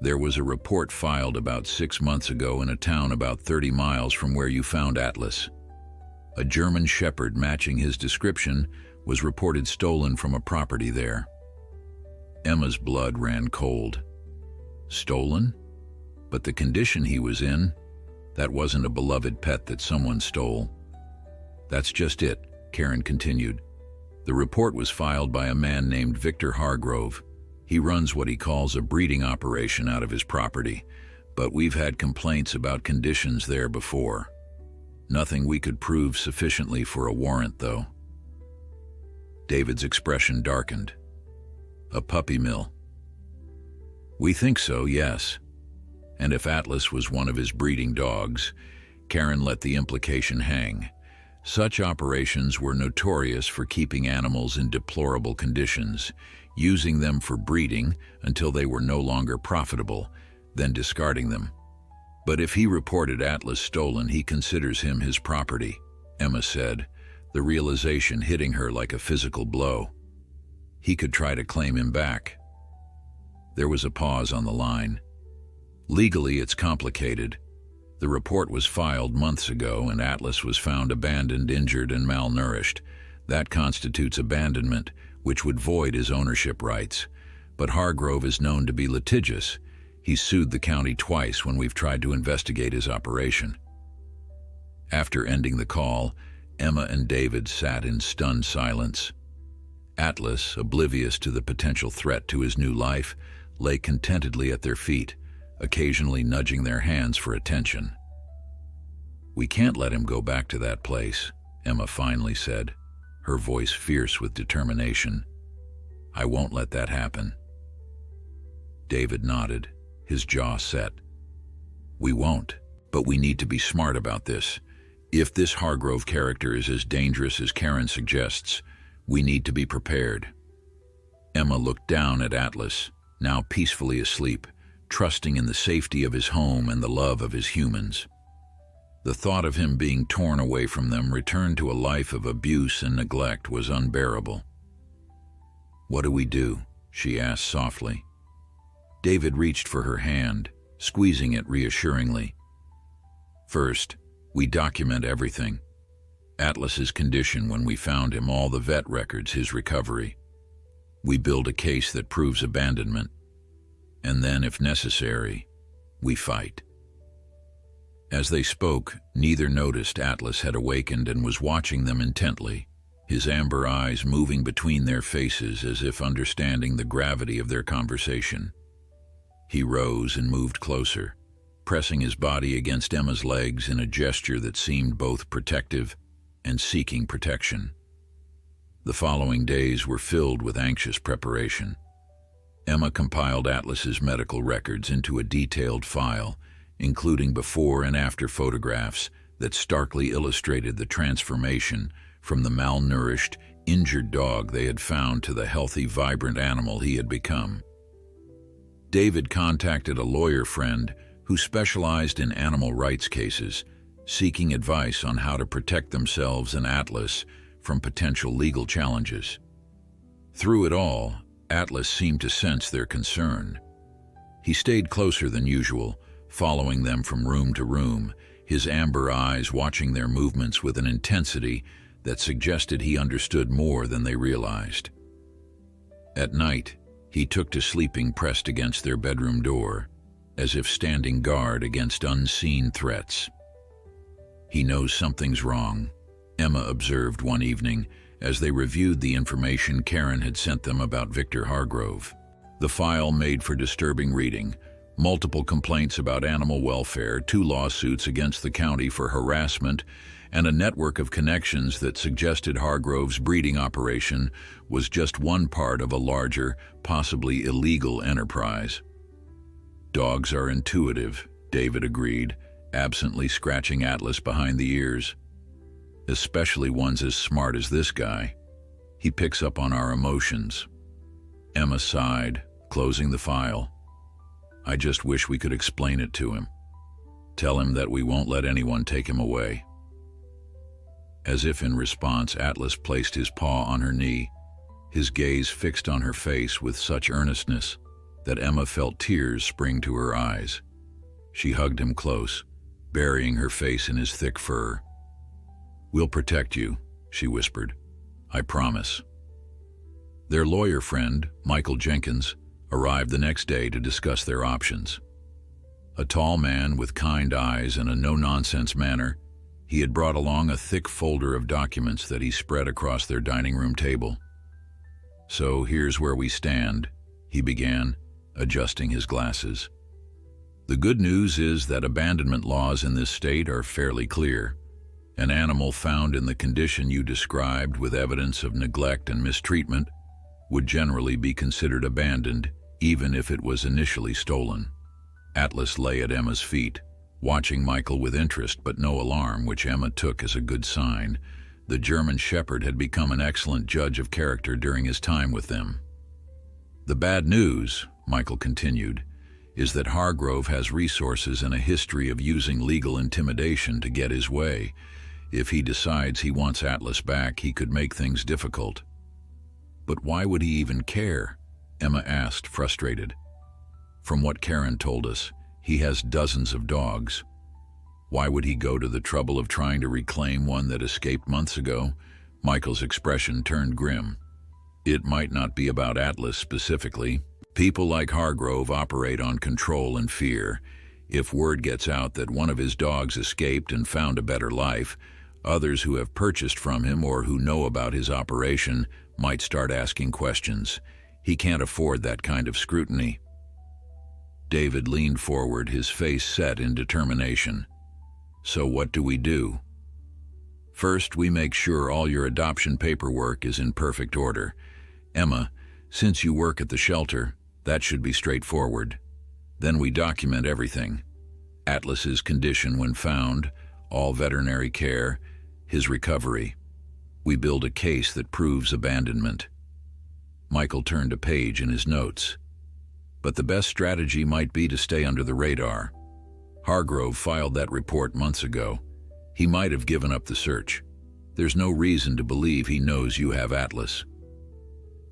"There was a report filed about 6 months ago in a town about 30 miles from where you found Atlas. A German Shepherd matching his description was reported stolen from a property there." Emma's blood ran cold. Stolen? But the condition he was in, that wasn't a beloved pet that someone stole. "That's just it," Karen continued. "The report was filed by a man named Victor Hargrove. He runs what he calls a breeding operation out of his property, but we've had complaints about conditions there before. Nothing we could prove sufficiently for a warrant, though." David's expression darkened. "A puppy mill?" "We think so, yes. And if Atlas was one of his breeding dogs," Karen let the implication hang. "Such operations were notorious for keeping animals in deplorable conditions, using them for breeding until they were no longer profitable, then discarding them. But if he reported Atlas stolen, he considers him his property," Emma said, the realization hitting her like a physical blow. "He could try to claim him back." There was a pause on the line. "Legally, it's complicated. The report was filed months ago and Atlas was found abandoned, injured, and malnourished. That constitutes abandonment, which would void his ownership rights. But Hargrove is known to be litigious. He's sued the county twice when we've tried to investigate his operation." After ending the call, Emma and David sat in stunned silence. Atlas, oblivious to the potential threat to his new life, lay contentedly at their feet, occasionally nudging their hands for attention. "We can't let him go back to that place," Emma finally said, her voice fierce with determination. "I won't let that happen." David nodded, his jaw set. "We won't, but we need to be smart about this. If this Hargrove character is as dangerous as Karen suggests, we need to be prepared." Emma looked down at Atlas, now peacefully asleep, trusting in the safety of his home and the love of his humans. The thought of him being torn away from them, returned to a life of abuse and neglect, was unbearable. "What do we do?" she asked softly. David reached for her hand, squeezing it reassuringly. "First, we document everything. Atlas's condition when we found him, all the vet records, his recovery. We build a case that proves abandonment. And then, if necessary, we fight." As they spoke, neither noticed Atlas had awakened and was watching them intently, his amber eyes moving between their faces as if understanding the gravity of their conversation. He rose and moved closer, pressing his body against Emma's legs in a gesture that seemed both protective and seeking protection. The following days were filled with anxious preparation. Emma compiled Atlas's medical records into a detailed file, including before and after photographs that starkly illustrated the transformation from the malnourished, injured dog they had found to the healthy, vibrant animal he had become. David contacted a lawyer friend who specialized in animal rights cases, seeking advice on how to protect themselves and Atlas from potential legal challenges. Through it all, Atlas seemed to sense their concern. He stayed closer than usual, following them from room to room, his amber eyes watching their movements with an intensity that suggested he understood more than they realized. At night, he took to sleeping pressed against their bedroom door, as if standing guard against unseen threats. "He knows something's wrong," Emma observed one evening as they reviewed the information Karen had sent them about Victor Hargrove. The file made for disturbing reading: multiple complaints about animal welfare, 2 lawsuits against the county for harassment, and a network of connections that suggested Hargrove's breeding operation was just one part of a larger, possibly illegal enterprise. "Dogs are intuitive," David agreed, absently scratching Atlas behind the ears. "Especially ones as smart as this guy. He picks up on our emotions." Emma sighed, closing the file. "I just wish we could explain it to him. Tell him that we won't let anyone take him away." As if in response, Atlas placed his paw on her knee, his gaze fixed on her face with such earnestness that Emma felt tears spring to her eyes. She hugged him close, burying her face in his thick fur. "We'll protect you," she whispered. "I promise." Their lawyer friend, Michael Jenkins, arrived the next day to discuss their options. A tall man with kind eyes and a no-nonsense manner, he had brought along a thick folder of documents that he spread across their dining room table. "So here's where we stand," he began, adjusting his glasses. "The good news is that abandonment laws in this state are fairly clear. An animal found in the condition you described with evidence of neglect and mistreatment would generally be considered abandoned, even if it was initially stolen." Atlas lay at Emma's feet, watching Michael with interest but no alarm, which Emma took as a good sign. The German Shepherd had become an excellent judge of character during his time with them. "The bad news," Michael continued, "is that Hargrove has resources and a history of using legal intimidation to get his way. If he decides he wants Atlas back, he could make things difficult." "But why would he even care?" Emma asked, frustrated. "From what Karen told us, he has dozens of dogs. Why would he go to the trouble of trying to reclaim one that escaped months ago?" Michael's expression turned grim. "It might not be about Atlas specifically. People like Hargrove operate on control and fear. If word gets out that one of his dogs escaped and found a better life, others who have purchased from him or who know about his operation might start asking questions. He can't afford that kind of scrutiny." David leaned forward, his face set in determination. "So what do we do?" "First, we make sure all your adoption paperwork is in perfect order. Emma, since you work at the shelter, that should be straightforward. Then we document everything: Atlas's condition when found, all veterinary care, his recovery. We build a case that proves abandonment." Michael turned a page in his notes. "But the best strategy might be to stay under the radar. Hargrove filed that report months ago. He might have given up the search. There's no reason to believe he knows you have Atlas."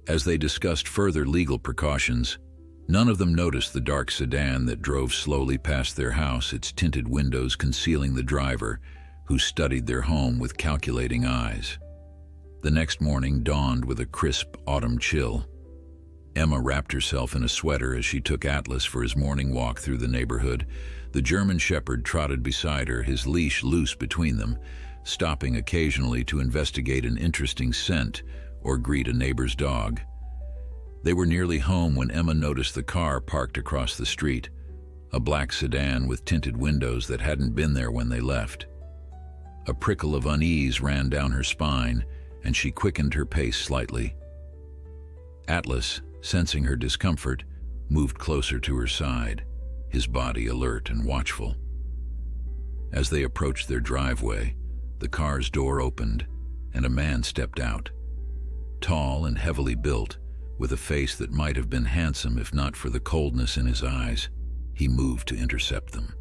As they discussed further legal precautions, none of them noticed the dark sedan that drove slowly past their house, its tinted windows concealing the driver, who studied their home with calculating eyes. The next morning dawned with a crisp autumn chill. Emma wrapped herself in a sweater as she took Atlas for his morning walk through the neighborhood. The German Shepherd trotted beside her, his leash loose between them, stopping occasionally to investigate an interesting scent or greet a neighbor's dog. They were nearly home when Emma noticed the car parked across the street, a black sedan with tinted windows that hadn't been there when they left. A prickle of unease ran down her spine, and she quickened her pace slightly. Atlas, sensing her discomfort, moved closer to her side, his body alert and watchful. As they approached their driveway, the car's door opened, and a man stepped out. Tall and heavily built, with a face that might have been handsome if not for the coldness in his eyes. He moved to intercept them.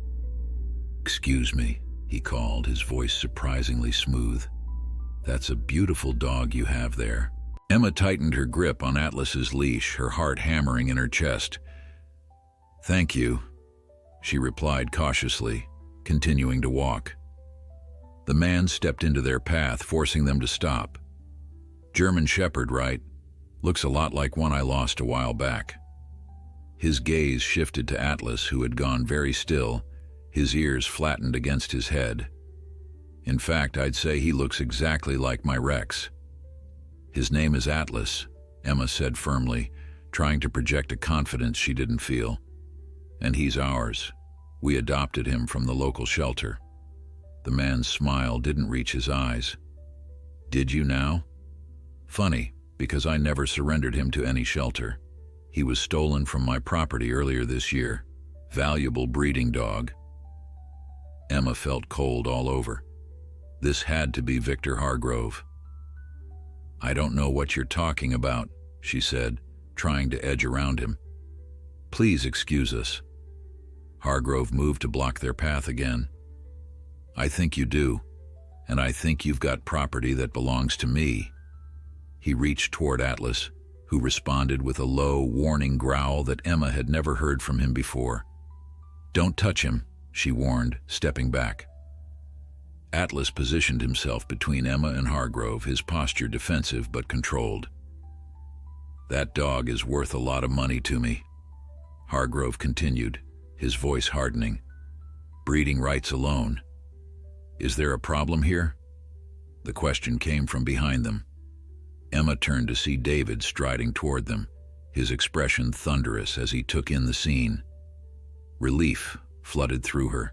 "Excuse me," he called, his voice surprisingly smooth. "That's a beautiful dog you have there." Emma tightened her grip on Atlas's leash, her heart hammering in her chest. "Thank you," she replied cautiously, continuing to walk. The man stepped into their path, forcing them to stop. "German Shepherd, right? Looks a lot like one I lost a while back." His gaze shifted to Atlas, who had gone very still, his ears flattened against his head. "In fact, I'd say he looks exactly like my Rex." "His name is Atlas," Emma said firmly, trying to project a confidence she didn't feel. "And he's ours. We adopted him from the local shelter." The man's smile didn't reach his eyes. "Did you now? Funny, because I never surrendered him to any shelter. He was stolen from my property earlier this year. Valuable breeding dog." Emma felt cold all over. This had to be Victor Hargrove. "I don't know what you're talking about," she said, trying to edge around him. "Please excuse us." Hargrove moved to block their path again. "I think you do, and I think you've got property that belongs to me." He reached toward Atlas, who responded with a low, warning growl that Emma had never heard from him before. "Don't touch him," she warned, stepping back. Atlas positioned himself between Emma and Hargrove, his posture defensive but controlled. "That dog is worth a lot of money to me," Hargrove continued, his voice hardening. "Breeding rights alone. Is there a problem here?" The question came from behind them. Emma turned to see David striding toward them, his expression thunderous as he took in the scene. Relief flooded through her.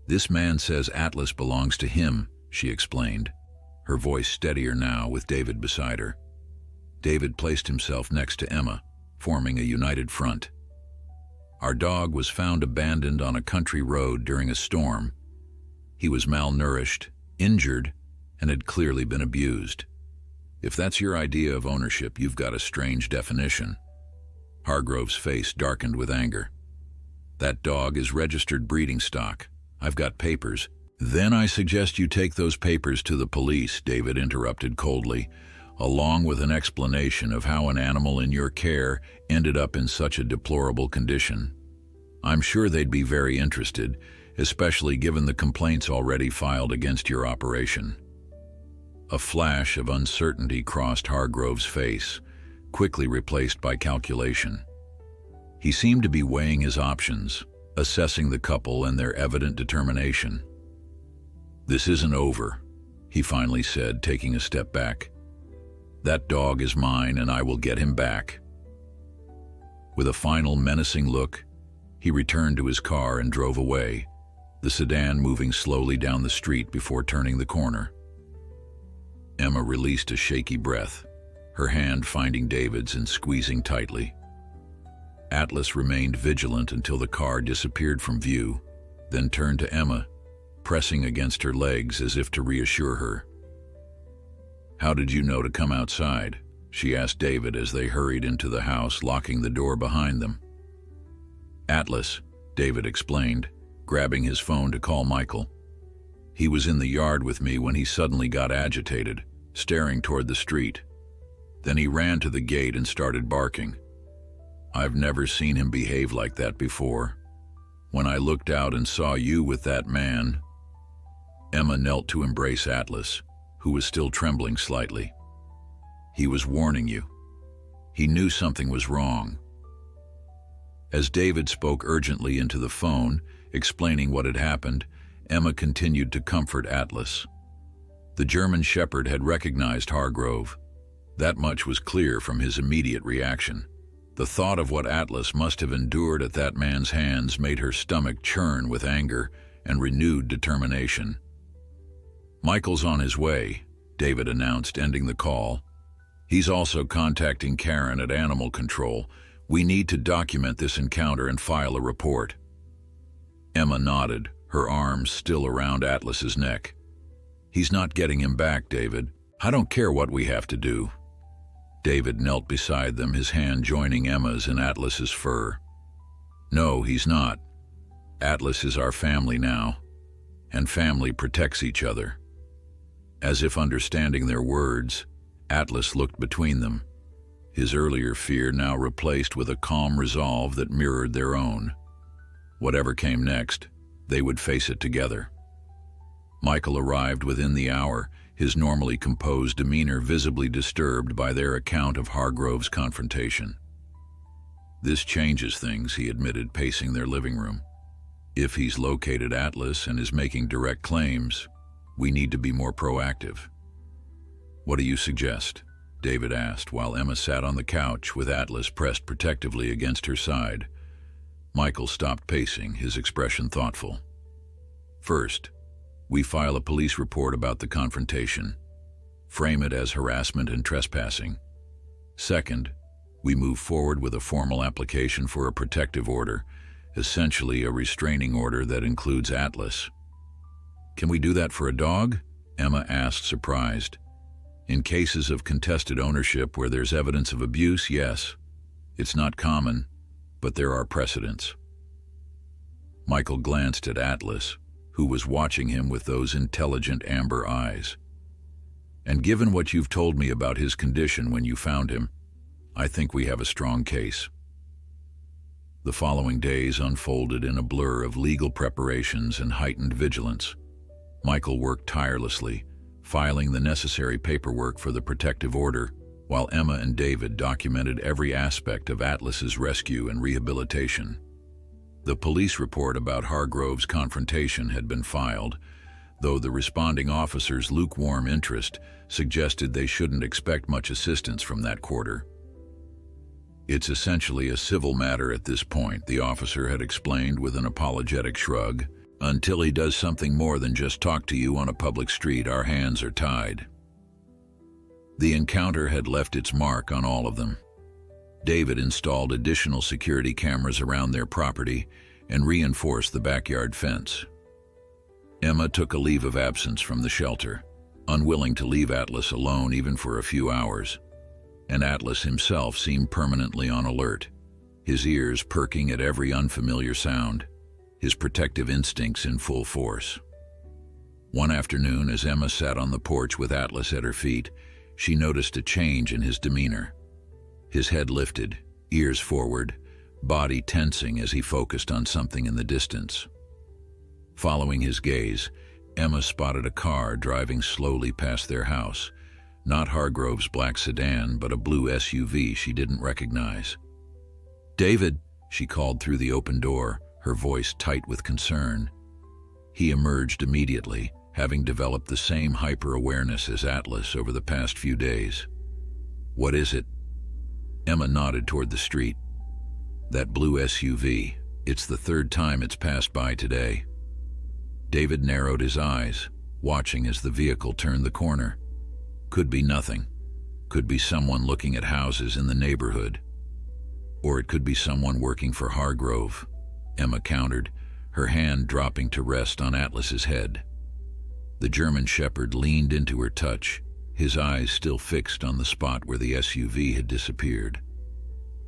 "This man says Atlas belongs to him," she explained, her voice steadier now with David beside her. David placed himself next to Emma, forming a united front. "Our dog was found abandoned on a country road during a storm. He was malnourished, injured, and had clearly been abused. If that's your idea of ownership, you've got a strange definition." Hargrove's face darkened with anger. "That dog is registered breeding stock. I've got papers." "Then I suggest you take those papers to the police," David interrupted coldly, "along with an explanation of how an animal in your care ended up in such a deplorable condition. I'm sure they'd be very interested, especially given the complaints already filed against your operation." A flash of uncertainty crossed Hargrove's face, quickly replaced by calculation. He seemed to be weighing his options, assessing the couple and their evident determination. "This isn't over," he finally said, taking a step back. "That dog is mine, and I will get him back." With a final menacing look, he returned to his car and drove away, the sedan moving slowly down the street before turning the corner. Emma released a shaky breath, her hand finding David's and squeezing tightly. Atlas remained vigilant until the car disappeared from view, then turned to Emma, pressing against her legs as if to reassure her. "How did you know to come outside?" she asked David as they hurried into the house, locking the door behind them. "Atlas," David explained, grabbing his phone to call Michael. "He was in the yard with me when he suddenly got agitated, staring toward the street. Then he ran to the gate and started barking. I've never seen him behave like that before. When I looked out and saw you with that man..." Emma knelt to embrace Atlas, who was still trembling slightly. "He was warning you. He knew something was wrong." As David spoke urgently into the phone, explaining what had happened, Emma continued to comfort Atlas. The German Shepherd had recognized Hargrove. That much was clear from his immediate reaction. The thought of what Atlas must have endured at that man's hands made her stomach churn with anger and renewed determination. "Michael's on his way," David announced, ending the call. "He's also contacting Karen at Animal Control. We need to document this encounter and file a report." Emma nodded, her arms still around Atlas's neck. "He's not getting him back, David. I don't care what we have to do." David knelt beside them, his hand joining Emma's in Atlas's fur. "No, he's not. Atlas is our family now, and family protects each other." As if understanding their words, Atlas looked between them, his earlier fear now replaced with a calm resolve that mirrored their own. Whatever came next, they would face it together. Michael arrived within the hour, his normally composed demeanor visibly disturbed by their account of Hargrove's confrontation. "This changes things," he admitted, pacing their living room. "If he's located Atlas and is making direct claims, we need to be more proactive." "What do you suggest?" David asked, while Emma sat on the couch with Atlas pressed protectively against her side. Michael stopped pacing, his expression thoughtful. "First, we file a police report about the confrontation. Frame it as harassment and trespassing. Second, we move forward with a formal application for a protective order, essentially a restraining order that includes Atlas." "Can we do that for a dog?" Emma asked, surprised. "In cases of contested ownership where there's evidence of abuse, yes. It's not common, but there are precedents." Michael glanced at Atlas, who was watching him with those intelligent amber eyes. "And given what you've told me about his condition when you found him, I think we have a strong case." The following days unfolded in a blur of legal preparations and heightened vigilance. Michael worked tirelessly, filing the necessary paperwork for the protective order, while Emma and David documented every aspect of Atlas's rescue and rehabilitation. The police report about Hargrove's confrontation had been filed, though the responding officer's lukewarm interest suggested they shouldn't expect much assistance from that quarter. "It's essentially a civil matter at this point," the officer had explained with an apologetic shrug. "Until he does something more than just talk to you on a public street, our hands are tied." The encounter had left its mark on all of them. David installed additional security cameras around their property and reinforced the backyard fence. Emma took a leave of absence from the shelter, unwilling to leave Atlas alone even for a few hours. And Atlas himself seemed permanently on alert, his ears perking at every unfamiliar sound, his protective instincts in full force. One afternoon, as Emma sat on the porch with Atlas at her feet, she noticed a change in his demeanor. His head lifted, ears forward, body tensing as he focused on something in the distance. Following his gaze, Emma spotted a car driving slowly past their house, not Hargrove's black sedan, but a blue SUV she didn't recognize. "David," she called through the open door, her voice tight with concern. He emerged immediately, having developed the same hyper-awareness as Atlas over the past few days. "What is it?" Emma nodded toward the street. "That blue SUV. It's the third time it's passed by today." David narrowed his eyes, watching as the vehicle turned the corner. Could be nothing. Could be someone looking at houses in the neighborhood. Or it could be someone working for Hargrove, Emma countered, her hand dropping to rest on Atlas's head. The German Shepherd leaned into her touch, his eyes still fixed on the spot where the SUV had disappeared.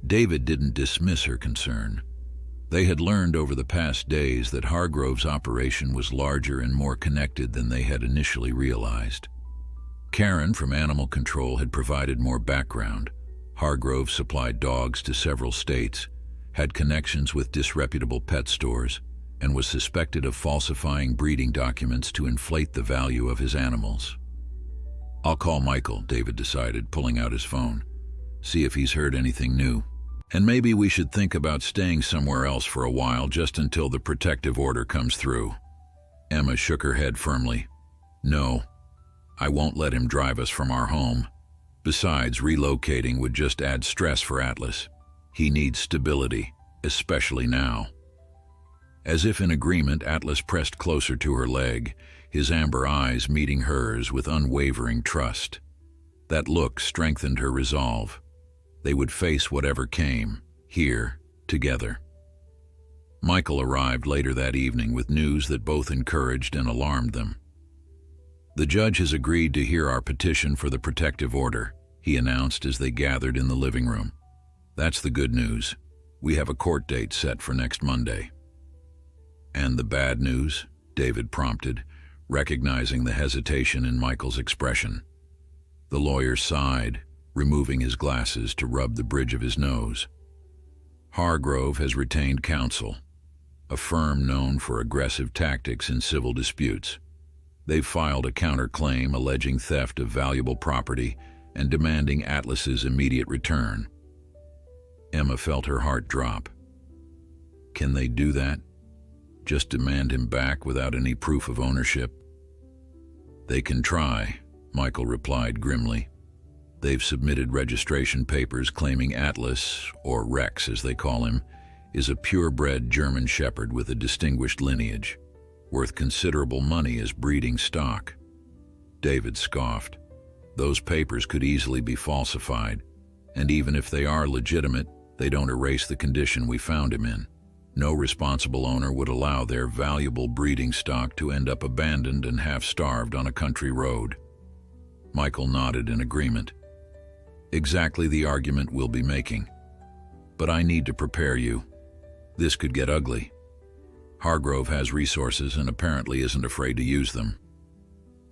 David didn't dismiss her concern. They had learned over the past days that Hargrove's operation was larger and more connected than they had initially realized. Karen from Animal Control had provided more background. Hargrove supplied dogs to several states, had connections with disreputable pet stores, and was suspected of falsifying breeding documents to inflate the value of his animals. "I'll call Michael," David decided, pulling out his phone. "See if he's heard anything new. And maybe we should think about staying somewhere else for a while, just until the protective order comes through." Emma shook her head firmly. "No, I won't let him drive us from our home. Besides, relocating would just add stress for Atlas. He needs stability, especially now." As if in agreement, Atlas pressed closer to her leg, his amber eyes meeting hers with unwavering trust. That look strengthened her resolve. They would face whatever came, here, together. Michael arrived later that evening with news that both encouraged and alarmed them. "The judge has agreed to hear our petition for the protective order," he announced as they gathered in the living room. "That's the good news. We have a court date set for next Monday." "And the bad news?" David prompted, recognizing the hesitation in Michael's expression. The lawyer sighed, removing his glasses to rub the bridge of his nose. "Hargrove has retained counsel, a firm known for aggressive tactics in civil disputes. They've filed a counterclaim alleging theft of valuable property and demanding Atlas's immediate return." Emma felt her heart drop. Can they do that? Just demand him back without any proof of ownership? "They can try," Michael replied grimly. "They've submitted registration papers claiming Atlas, or Rex as they call him, is a purebred German Shepherd with a distinguished lineage, worth considerable money as breeding stock." David scoffed. "Those papers could easily be falsified, and even if they are legitimate, they don't erase the condition we found him in. No responsible owner would allow their valuable breeding stock to end up abandoned and half-starved on a country road." Michael nodded in agreement. "Exactly the argument we'll be making. But I need to prepare you. This could get ugly. Hargrove has resources and apparently isn't afraid to use them."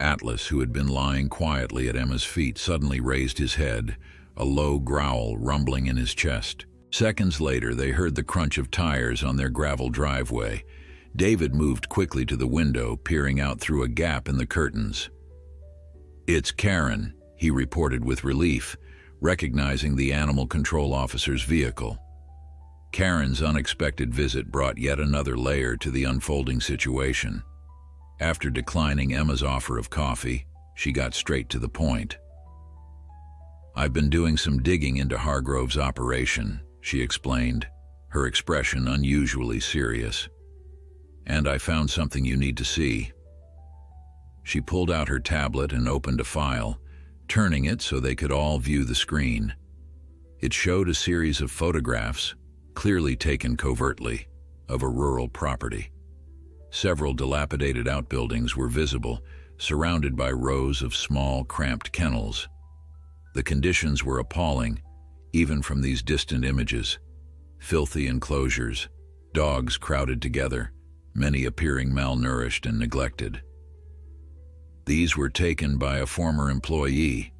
Atlas, who had been lying quietly at Emma's feet, suddenly raised his head, a low growl rumbling in his chest. Seconds later, they heard the crunch of tires on their gravel driveway. David moved quickly to the window, peering out through a gap in the curtains. "It's Karen," he reported with relief, recognizing the animal control officer's vehicle. Karen's unexpected visit brought yet another layer to the unfolding situation. After declining Emma's offer of coffee, she got straight to the point. "I've been doing some digging into Hargrove's operation," she explained, her expression unusually serious. "And I found something you need to see." She pulled out her tablet and opened a file, turning it so they could all view the screen. It showed a series of photographs, clearly taken covertly, of a rural property. Several dilapidated outbuildings were visible, surrounded by rows of small, cramped kennels. The conditions were appalling, even from these distant images. Filthy enclosures, dogs crowded together, many appearing malnourished and neglected. "These were taken by a former employee,"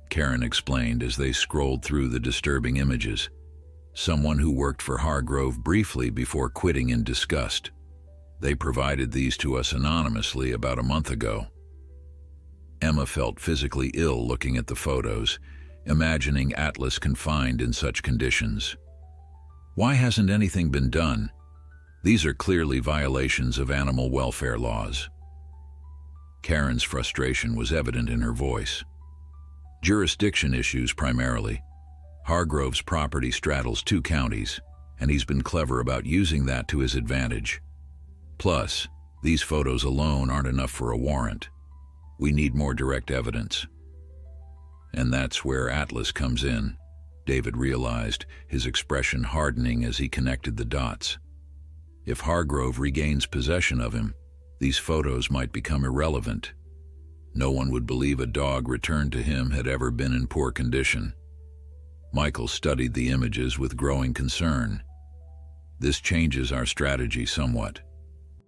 Karen explained as they scrolled through the disturbing images. "Someone who worked for Hargrove briefly before quitting in disgust. They provided these to us anonymously about a month ago." Emma felt physically ill looking at the photos, imagining Atlas confined in such conditions. Why hasn't anything been done? These are clearly violations of animal welfare laws. Karen's frustration was evident in her voice. "Jurisdiction issues primarily. Hargrove's property straddles 2 counties, and he's been clever about using that to his advantage. Plus, these photos alone aren't enough for a warrant. We need more direct evidence." "And that's where Atlas comes in," David realized, his expression hardening as he connected the dots. "If Hargrove regains possession of him, these photos might become irrelevant. No one would believe a dog returned to him had ever been in poor condition." Michael studied the images with growing concern. "This changes our strategy somewhat.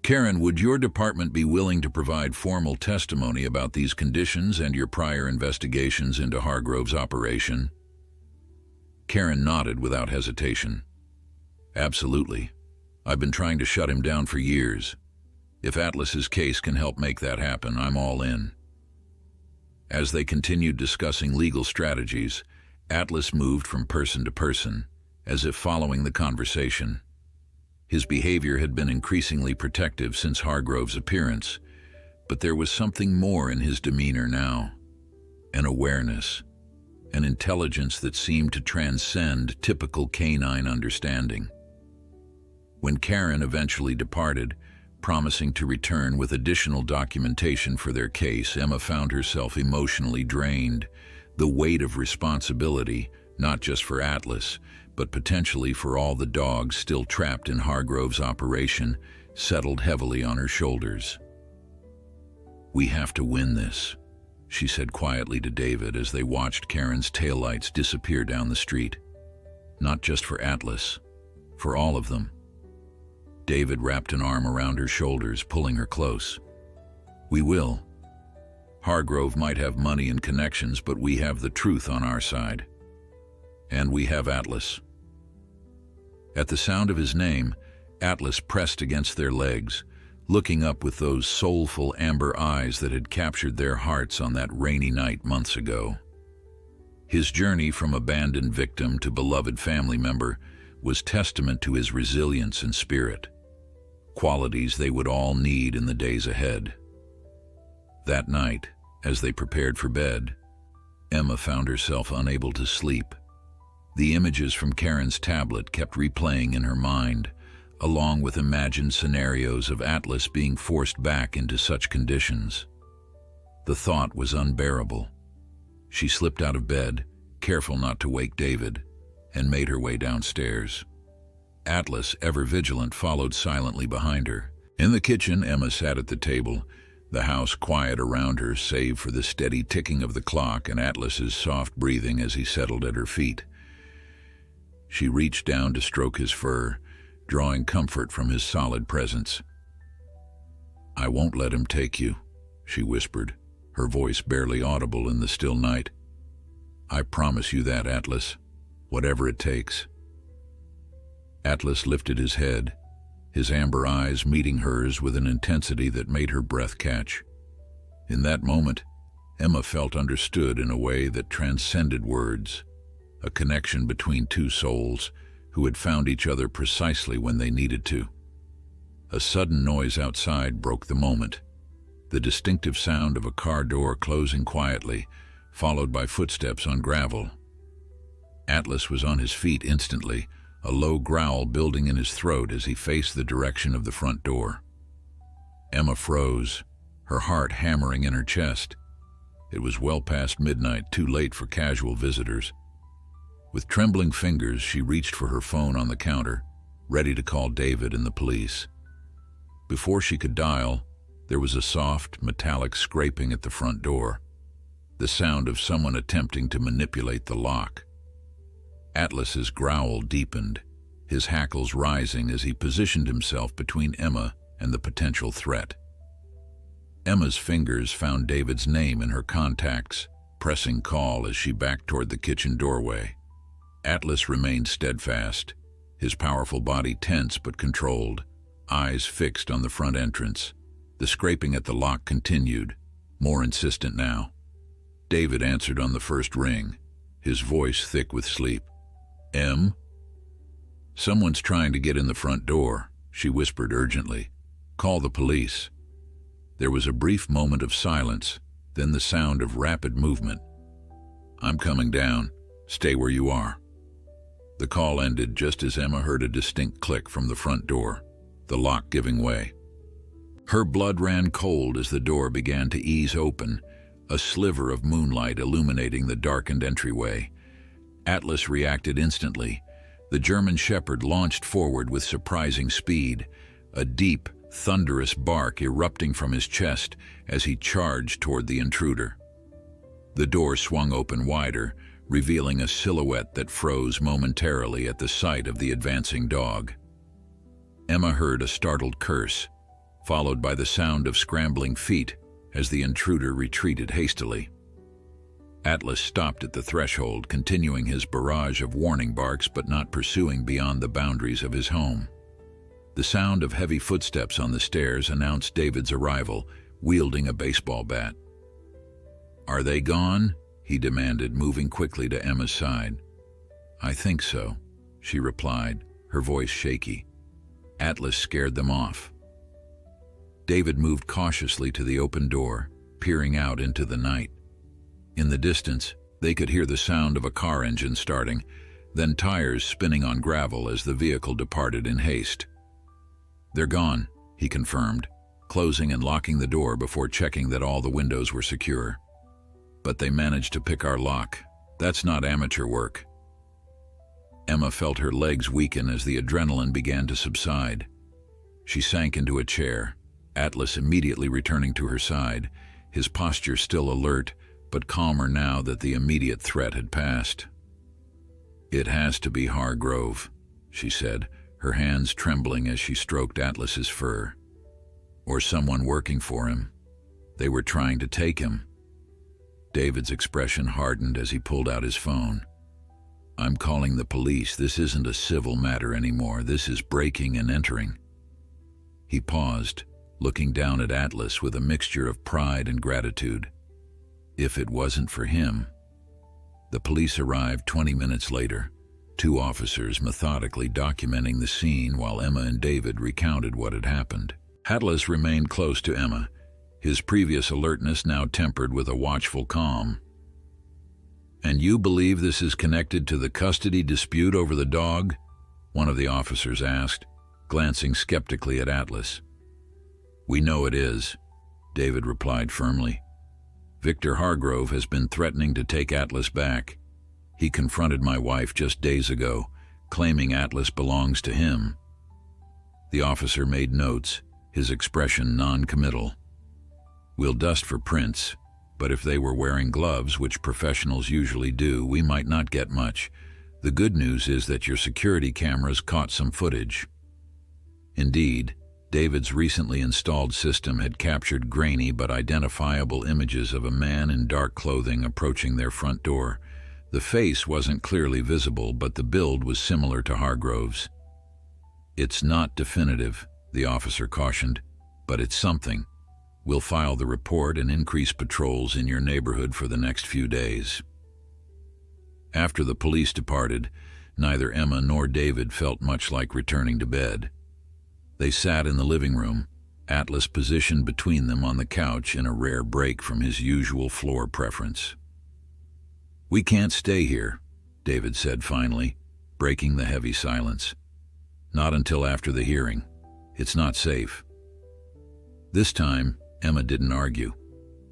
Karen, would your department be willing to provide formal testimony about these conditions and your prior investigations into Hargrove's operation?" Karen nodded without hesitation. "Absolutely. I've been trying to shut him down for years. If Atlas's case can help make that happen, I'm all in." As they continued discussing legal strategies, Atlas moved from person to person, as if following the conversation. His behavior had been increasingly protective since Hargrove's appearance, but there was something more in his demeanor now. An awareness, an intelligence that seemed to transcend typical canine understanding. When Karen eventually departed, promising to return with additional documentation for their case, Emma found herself emotionally drained. The weight of responsibility, not just for Atlas, but potentially for all the dogs still trapped in Hargrove's operation, settled heavily on her shoulders. "We have to win this," she said quietly to David as they watched Karen's taillights disappear down the street. Not just for Atlas, for all of them. David wrapped an arm around her shoulders, pulling her close. We will. Hargrove might have money and connections, but we have the truth on our side. And we have Atlas. At the sound of his name, Atlas pressed against their legs, looking up with those soulful amber eyes that had captured their hearts on that rainy night months ago. His journey from abandoned victim to beloved family member was testament to his resilience and spirit, qualities they would all need in the days ahead. That night, as they prepared for bed, Emma found herself unable to sleep. The images from Karen's tablet kept replaying in her mind, along with imagined scenarios of Atlas being forced back into such conditions. The thought was unbearable. She slipped out of bed, careful not to wake David, and made her way downstairs. Atlas, ever vigilant, followed silently behind her. In the kitchen, Emma sat at the table, the house quiet around her save for the steady ticking of the clock and Atlas's soft breathing as he settled at her feet. She reached down to stroke his fur, drawing comfort from his solid presence. "I won't let him take you," she whispered, her voice barely audible in the still night. "I promise you that, Atlas, whatever it takes." Atlas lifted his head, his amber eyes meeting hers with an intensity that made her breath catch. In that moment, Emma felt understood in a way that transcended words, a connection between two souls who had found each other precisely when they needed to. A sudden noise outside broke the moment, the distinctive sound of a car door closing quietly, followed by footsteps on gravel. Atlas was on his feet instantly, a low growl building in his throat as he faced the direction of the front door. Emma froze, her heart hammering in her chest. It was well past midnight, too late for casual visitors. With trembling fingers, she reached for her phone on the counter, ready to call David and the police. Before she could dial, there was a soft, metallic scraping at the front door, the sound of someone attempting to manipulate the lock. Atlas's growl deepened, his hackles rising as he positioned himself between Emma and the potential threat. Emma's fingers found David's name in her contacts, pressing call as she backed toward the kitchen doorway. Atlas remained steadfast, his powerful body tense but controlled, eyes fixed on the front entrance. The scraping at the lock continued, more insistent now. David answered on the first ring, his voice thick with sleep. "Em?" "Someone's trying to get in the front door," she whispered urgently. "Call the police." There was a brief moment of silence, then the sound of rapid movement. "I'm coming down. Stay where you are." The call ended just as Emma heard a distinct click from the front door, the lock giving way. Her blood ran cold as the door began to ease open, a sliver of moonlight illuminating the darkened entryway. Atlas reacted instantly. The German Shepherd launched forward with surprising speed, a deep, thunderous bark erupting from his chest as he charged toward the intruder. The door swung open wider, revealing a silhouette that froze momentarily at the sight of the advancing dog. Emma heard a startled curse, followed by the sound of scrambling feet as the intruder retreated hastily. Atlas stopped at the threshold, continuing his barrage of warning barks but not pursuing beyond the boundaries of his home. The sound of heavy footsteps on the stairs announced David's arrival, wielding a baseball bat. "Are they gone?" he demanded, moving quickly to Emma's side. "I think so," she replied, her voice shaky. "Atlas scared them off." David moved cautiously to the open door, peering out into the night. In the distance, they could hear the sound of a car engine starting, then tires spinning on gravel as the vehicle departed in haste. "They're gone," he confirmed, closing and locking the door before checking that all the windows were secure. "But they managed to pick our lock. That's not amateur work." Emma felt her legs weaken as the adrenaline began to subside. She sank into a chair, Atlas immediately returning to her side, his posture still alert, but calmer now that the immediate threat had passed. "It has to be Hargrove," she said, her hands trembling as she stroked Atlas's fur. "Or someone working for him. They were trying to take him." David's expression hardened as he pulled out his phone. "I'm calling the police. This isn't a civil matter anymore. This is breaking and entering." He paused, looking down at Atlas with a mixture of pride and gratitude. If it wasn't for him. The police arrived 20 minutes later, 2 officers methodically documenting the scene while Emma and David recounted what had happened. Atlas remained close to Emma, his previous alertness now tempered with a watchful calm. "And you believe this is connected to the custody dispute over the dog?" one of the officers asked, glancing skeptically at Atlas. "We know it is," David replied firmly. "Victor Hargrove has been threatening to take Atlas back. He confronted my wife just days ago, claiming Atlas belongs to him." The officer made notes, his expression non-committal. "We'll dust for prints, but if they were wearing gloves, which professionals usually do, we might not get much. The good news is that your security cameras caught some footage." Indeed, David's recently installed system had captured grainy but identifiable images of a man in dark clothing approaching their front door. The face wasn't clearly visible, but the build was similar to Hargrove's. "It's not definitive," the officer cautioned, "but it's something. We'll file the report and increase patrols in your neighborhood for the next few days." After the police departed, neither Emma nor David felt much like returning to bed. They sat in the living room, Atlas positioned between them on the couch in a rare break from his usual floor preference. "We can't stay here," David said finally, breaking the heavy silence. "Not until after the hearing. It's not safe." This time, Emma didn't argue.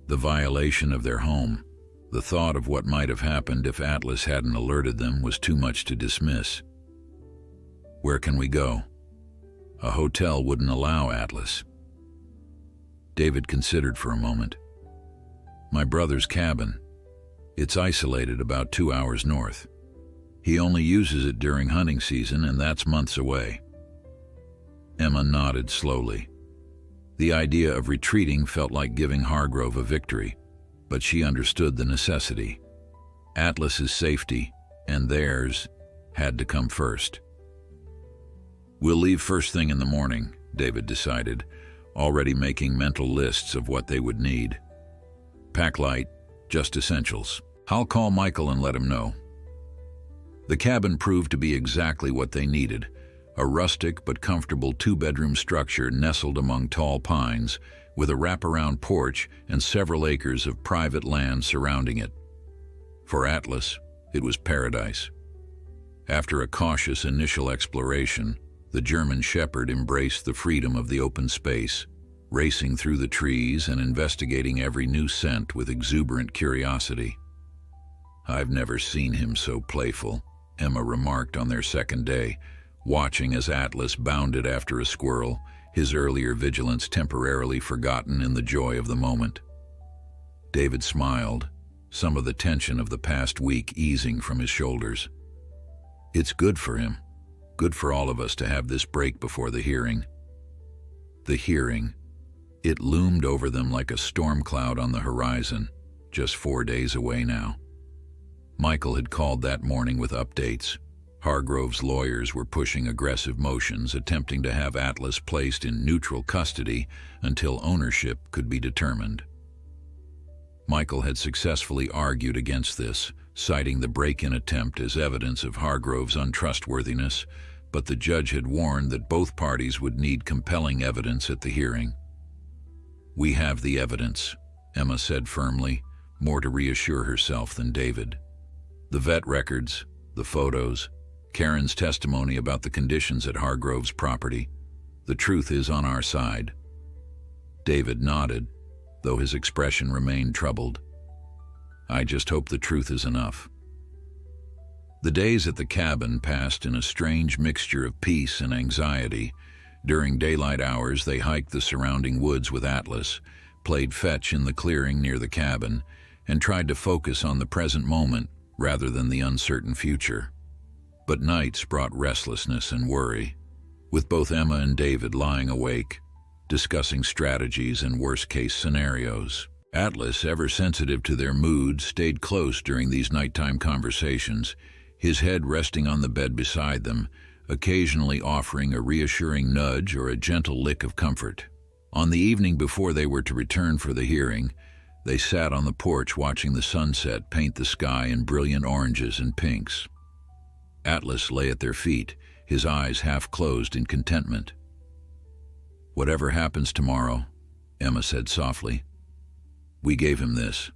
The violation of their home, the thought of what might have happened if Atlas hadn't alerted them, was too much to dismiss. "Where can we go?" A hotel wouldn't allow Atlas. David considered for a moment. "My brother's cabin. It's isolated about 2 hours north. He only uses it during hunting season, and that's months away." Emma nodded slowly. The idea of retreating felt like giving Hargrove a victory, but she understood the necessity. Atlas's safety, and theirs, had to come first. "We'll leave first thing in the morning," David decided, already making mental lists of what they would need. "Pack light, just essentials. I'll call Michael and let him know." The cabin proved to be exactly what they needed, a rustic but comfortable 2-bedroom structure nestled among tall pines, with a wraparound porch and several acres of private land surrounding it. For Atlas, it was paradise. After a cautious initial exploration, the German Shepherd embraced the freedom of the open space, racing through the trees and investigating every new scent with exuberant curiosity. "I've never seen him so playful," Emma remarked on their second day, watching as Atlas bounded after a squirrel, his earlier vigilance temporarily forgotten in the joy of the moment. David smiled, some of the tension of the past week easing from his shoulders. "It's good for him. Good for all of us to have this break before the hearing." The hearing. It loomed over them like a storm cloud on the horizon, just 4 days away now. Michael had called that morning with updates. Hargrove's lawyers were pushing aggressive motions, attempting to have Atlas placed in neutral custody until ownership could be determined. Michael had successfully argued against this, citing the break-in attempt as evidence of Hargrove's untrustworthiness, but the judge had warned that both parties would need compelling evidence at the hearing. "We have the evidence," Emma said firmly, more to reassure herself than David. "The vet records, the photos, Karen's testimony about the conditions at Hargrove's property. The truth is on our side." David nodded, though his expression remained troubled. "I just hope the truth is enough." The days at the cabin passed in a strange mixture of peace and anxiety. During daylight hours, they hiked the surrounding woods with Atlas, played fetch in the clearing near the cabin, and tried to focus on the present moment rather than the uncertain future. But nights brought restlessness and worry, with both Emma and David lying awake, discussing strategies and worst-case scenarios. Atlas, ever sensitive to their moods, stayed close during these nighttime conversations, his head resting on the bed beside them, occasionally offering a reassuring nudge or a gentle lick of comfort. On the evening before they were to return for the hearing, they sat on the porch watching the sunset paint the sky in brilliant oranges and pinks. Atlas lay at their feet, his eyes half closed in contentment. "Whatever happens tomorrow," Emma said softly, "we gave him this.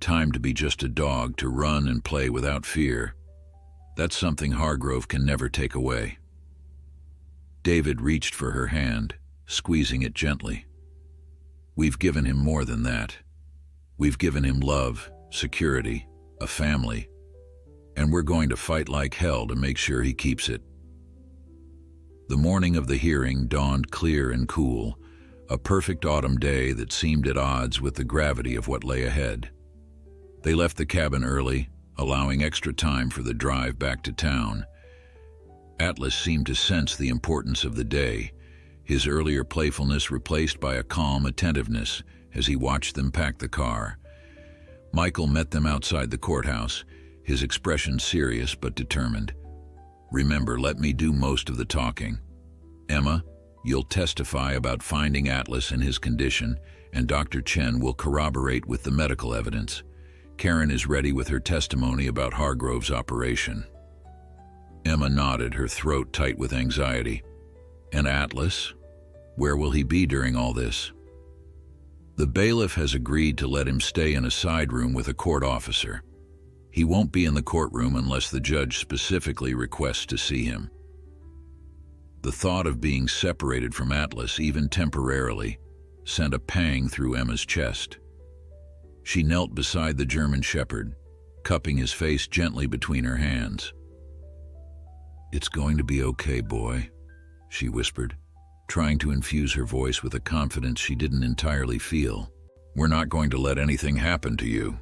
Time to be just a dog, to run and play without fear. That's something Hargrove can never take away." David reached for her hand, squeezing it gently. "We've given him more than that. We've given him love, security, a family, and we're going to fight like hell to make sure he keeps it." The morning of the hearing dawned clear and cool, a perfect autumn day that seemed at odds with the gravity of what lay ahead. They left the cabin early, allowing extra time for the drive back to town. Atlas seemed to sense the importance of the day, his earlier playfulness replaced by a calm attentiveness as he watched them pack the car. Michael met them outside the courthouse, his expression serious but determined. "Remember, let me do most of the talking. Emma, you'll testify about finding Atlas and his condition, and Dr. Chen will corroborate with the medical evidence. Karen is ready with her testimony about Hargrove's operation." Emma nodded, her throat tight with anxiety. "And Atlas? Where will he be during all this?" "The bailiff has agreed to let him stay in a side room with a court officer. He won't be in the courtroom unless the judge specifically requests to see him." The thought of being separated from Atlas, even temporarily, sent a pang through Emma's chest. She knelt beside the German Shepherd, cupping his face gently between her hands. "It's going to be okay, boy," she whispered, trying to infuse her voice with a confidence she didn't entirely feel. "We're not going to let anything happen to you."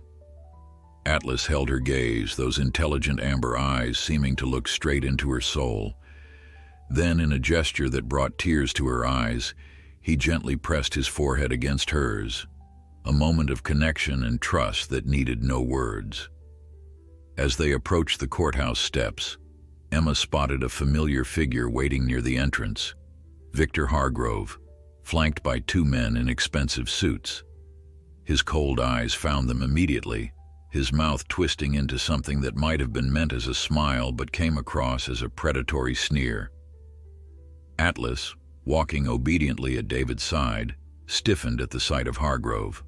Atlas held her gaze, those intelligent amber eyes seeming to look straight into her soul. Then, in a gesture that brought tears to her eyes, he gently pressed his forehead against hers, a moment of connection and trust that needed no words. As they approached the courthouse steps, Emma spotted a familiar figure waiting near the entrance, Victor Hargrove, flanked by two men in expensive suits. His cold eyes found them immediately, his mouth twisting into something that might have been meant as a smile but came across as a predatory sneer. Atlas, walking obediently at David's side, stiffened at the sight of Hargrove.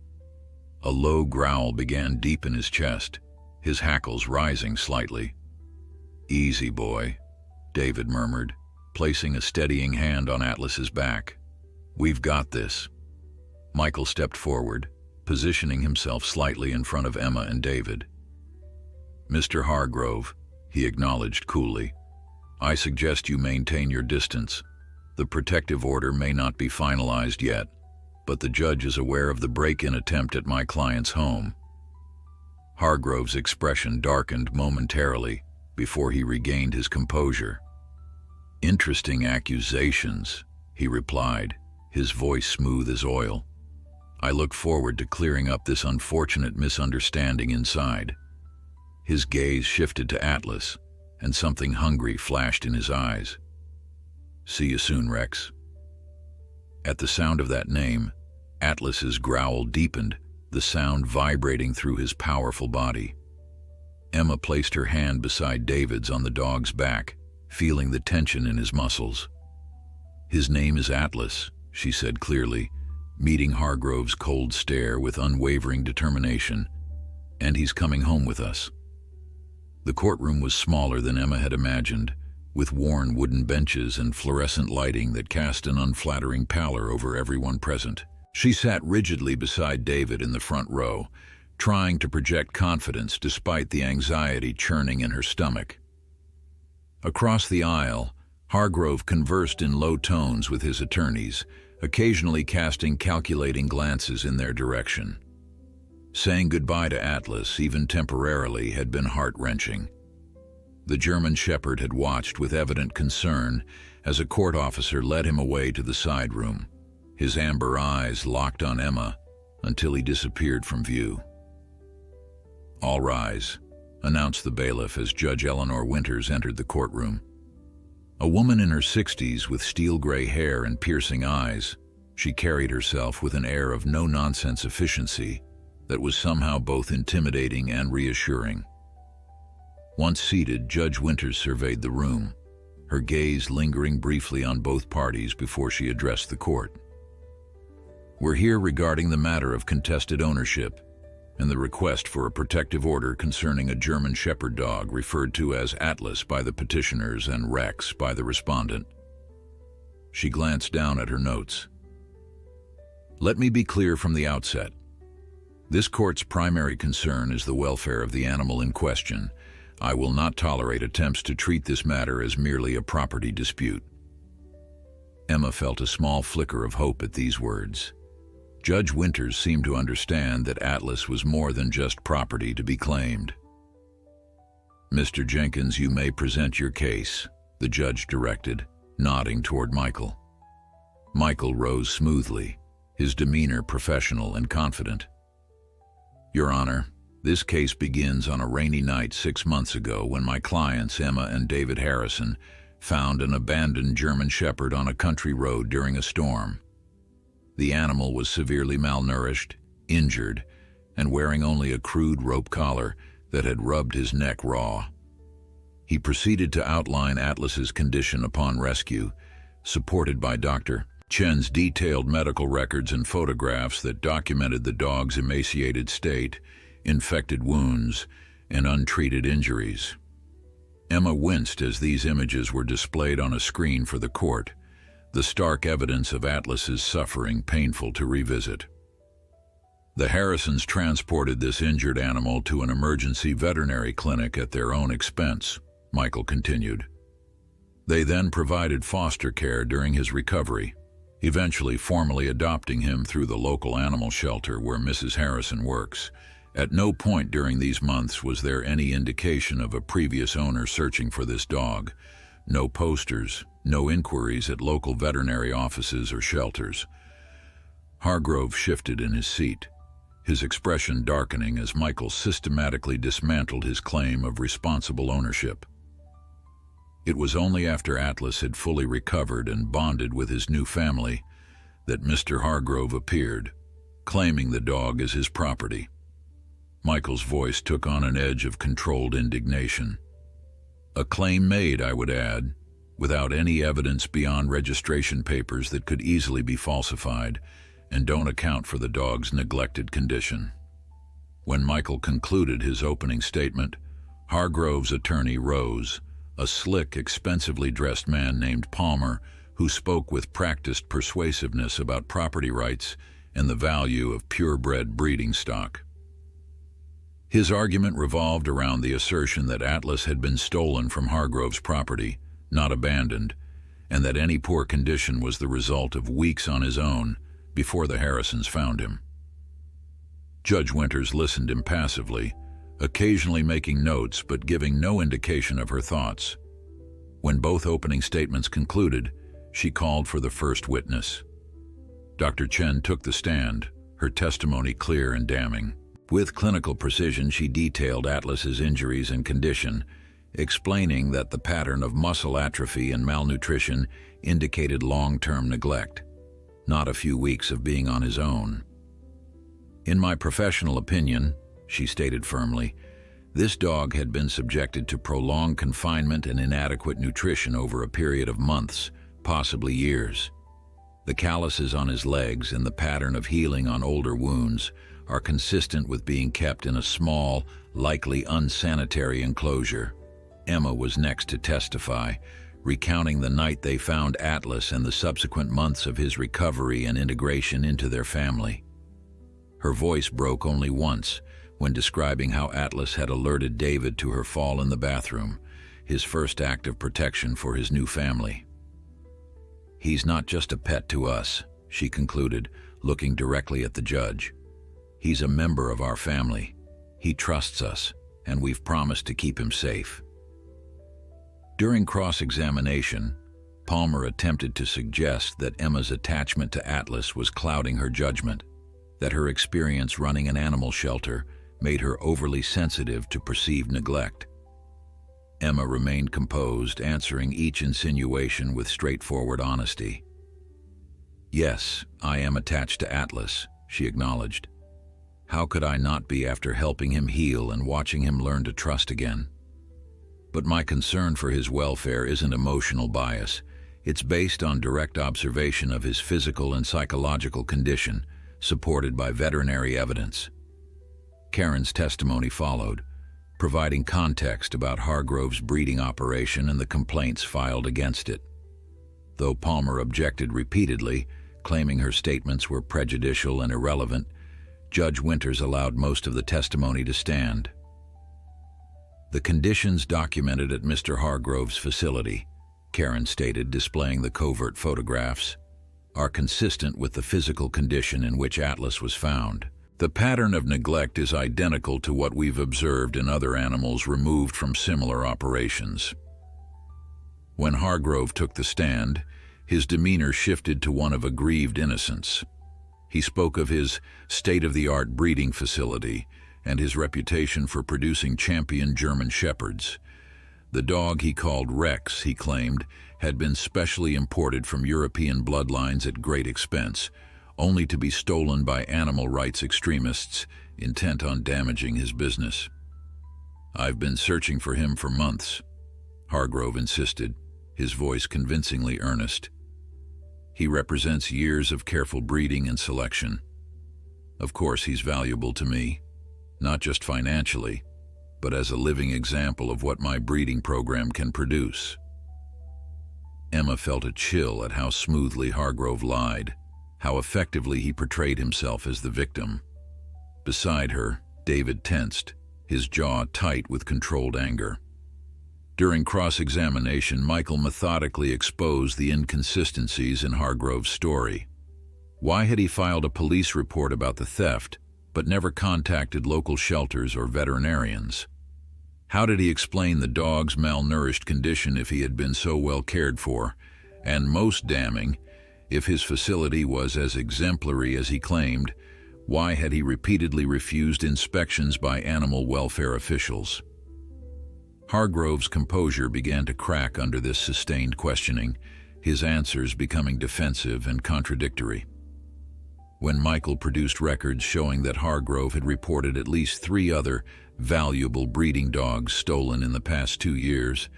A low growl began deep in his chest, his hackles rising slightly. "Easy, boy," David murmured, placing a steadying hand on Atlas's back. "We've got this." Michael stepped forward, positioning himself slightly in front of Emma and David. "Mr. Hargrove," he acknowledged coolly, "I suggest you maintain your distance. The protective order may not be finalized yet, but the judge is aware of the break-in attempt at my client's home." Hargrove's expression darkened momentarily before he regained his composure. "Interesting accusations," he replied, his voice smooth as oil. "I look forward to clearing up this unfortunate misunderstanding inside." His gaze shifted to Atlas, and something hungry flashed in his eyes. "See you soon, Rex." At the sound of that name, Atlas's growl deepened, the sound vibrating through his powerful body. Emma placed her hand beside David's on the dog's back, feeling the tension in his muscles. "His name is Atlas," she said clearly, meeting Hargrove's cold stare with unwavering determination, "and he's coming home with us." The courtroom was smaller than Emma had imagined, with worn wooden benches and fluorescent lighting that cast an unflattering pallor over everyone present. She sat rigidly beside David in the front row, trying to project confidence despite the anxiety churning in her stomach. Across the aisle, Hargrove conversed in low tones with his attorneys, occasionally casting calculating glances in their direction. Saying goodbye to Atlas, even temporarily, had been heart-wrenching. The German Shepherd had watched with evident concern as a court officer led him away to the side room, his amber eyes locked on Emma until he disappeared from view. "All rise," announced the bailiff as Judge Eleanor Winters entered the courtroom. A woman in her 60s with steel-gray hair and piercing eyes, she carried herself with an air of no-nonsense efficiency that was somehow both intimidating and reassuring. Once seated, Judge Winters surveyed the room, her gaze lingering briefly on both parties before she addressed the court. "We're here regarding the matter of contested ownership and the request for a protective order concerning a German Shepherd dog referred to as Atlas by the petitioners and Rex by the respondent." She glanced down at her notes. "Let me be clear from the outset. This court's primary concern is the welfare of the animal in question. I will not tolerate attempts to treat this matter as merely a property dispute." Emma felt a small flicker of hope at these words. Judge Winters seemed to understand that Atlas was more than just property to be claimed. "Mr. Jenkins, you may present your case," the judge directed, nodding toward Michael. Michael rose smoothly, his demeanor professional and confident. "Your Honor, this case begins on a rainy night 6 months ago when my clients, Emma and David Harrison, found an abandoned German Shepherd on a country road during a storm. The animal was severely malnourished, injured, and wearing only a crude rope collar that had rubbed his neck raw. He proceeded to outline Atlas's condition upon rescue, supported by Dr. Chen's detailed medical records and photographs that documented the dog's emaciated state, infected wounds, and untreated injuries. Emma winced as these images were displayed on a screen for the court, the stark evidence of Atlas's suffering painful to revisit. "The Harrisons transported this injured animal to an emergency veterinary clinic at their own expense," Michael continued. "They then provided foster care during his recovery, eventually formally adopting him through the local animal shelter where Mrs. Harrison works. At no point during these months was there any indication of a previous owner searching for this dog. No posters, no inquiries at local veterinary offices or shelters." Hargrove shifted in his seat, his expression darkening as Michael systematically dismantled his claim of responsible ownership. It was only after Atlas had fully recovered and bonded with his new family that Mr. Hargrove appeared, claiming the dog as his property. Michael's voice took on an edge of controlled indignation. "A claim made, I would add, without any evidence beyond registration papers that could easily be falsified and don't account for the dog's neglected condition." When Michael concluded his opening statement, Hargrove's attorney rose, a slick, expensively dressed man named Palmer, who spoke with practiced persuasiveness about property rights and the value of purebred breeding stock. His argument revolved around the assertion that Atlas had been stolen from Hargrove's property, not abandoned, and that any poor condition was the result of weeks on his own before the Harrisons found him. Judge Winters listened impassively, occasionally making notes but giving no indication of her thoughts. When both opening statements concluded, she called for the first witness. Dr. Chen took the stand, her testimony clear and damning. With clinical precision, she detailed Atlas's injuries and condition, explaining that the pattern of muscle atrophy and malnutrition indicated long-term neglect, not a few weeks of being on his own. "In my professional opinion," she stated firmly, "this dog had been subjected to prolonged confinement and inadequate nutrition over a period of months, possibly years. The calluses on his legs and the pattern of healing on older wounds are consistent with being kept in a small, likely unsanitary enclosure." Emma was next to testify, recounting the night they found Atlas and the subsequent months of his recovery and integration into their family. Her voice broke only once when describing how Atlas had alerted David to her fall in the bathroom, his first act of protection for his new family. "He's not just a pet to us," she concluded, looking directly at the judge. He's a member of our family. He trusts us, and we've promised to keep him safe." During cross-examination, Palmer attempted to suggest that Emma's attachment to Atlas was clouding her judgment, that her experience running an animal shelter made her overly sensitive to perceived neglect. Emma remained composed, answering each insinuation with straightforward honesty. "Yes, I am attached to Atlas," she acknowledged. "How could I not be after helping him heal and watching him learn to trust again? But my concern for his welfare isn't emotional bias. It's based on direct observation of his physical and psychological condition, supported by veterinary evidence." Karen's testimony followed, providing context about Hargrove's breeding operation and the complaints filed against it. Though Palmer objected repeatedly, claiming her statements were prejudicial and irrelevant, Judge Winters allowed most of the testimony to stand. "The conditions documented at Mr. Hargrove's facility," Karen stated, displaying the covert photographs, "are consistent with the physical condition in which Atlas was found. The pattern of neglect is identical to what we've observed in other animals removed from similar operations." When Hargrove took the stand, his demeanor shifted to one of aggrieved innocence. He spoke of his state-of-the-art breeding facility and his reputation for producing champion German Shepherds. The dog he called Rex, he claimed, had been specially imported from European bloodlines at great expense, only to be stolen by animal rights extremists intent on damaging his business. "I've been searching for him for months," Hargrove insisted, his voice convincingly earnest. "He represents years of careful breeding and selection. Of course, he's valuable to me, not just financially, but as a living example of what my breeding program can produce." Emma felt a chill at how smoothly Hargrove lied, how effectively he portrayed himself as the victim. Beside her, David tensed, his jaw tight with controlled anger. During cross-examination, Michael methodically exposed the inconsistencies in Hargrove's story. Why had he filed a police report about the theft, but never contacted local shelters or veterinarians? How did he explain the dog's malnourished condition if he had been so well cared for? And most damning, if his facility was as exemplary as he claimed, why had he repeatedly refused inspections by animal welfare officials? Hargrove's composure began to crack under this sustained questioning, his answers becoming defensive and contradictory. When Michael produced records showing that Hargrove had reported at least 3 other valuable breeding dogs stolen in the past 2 years,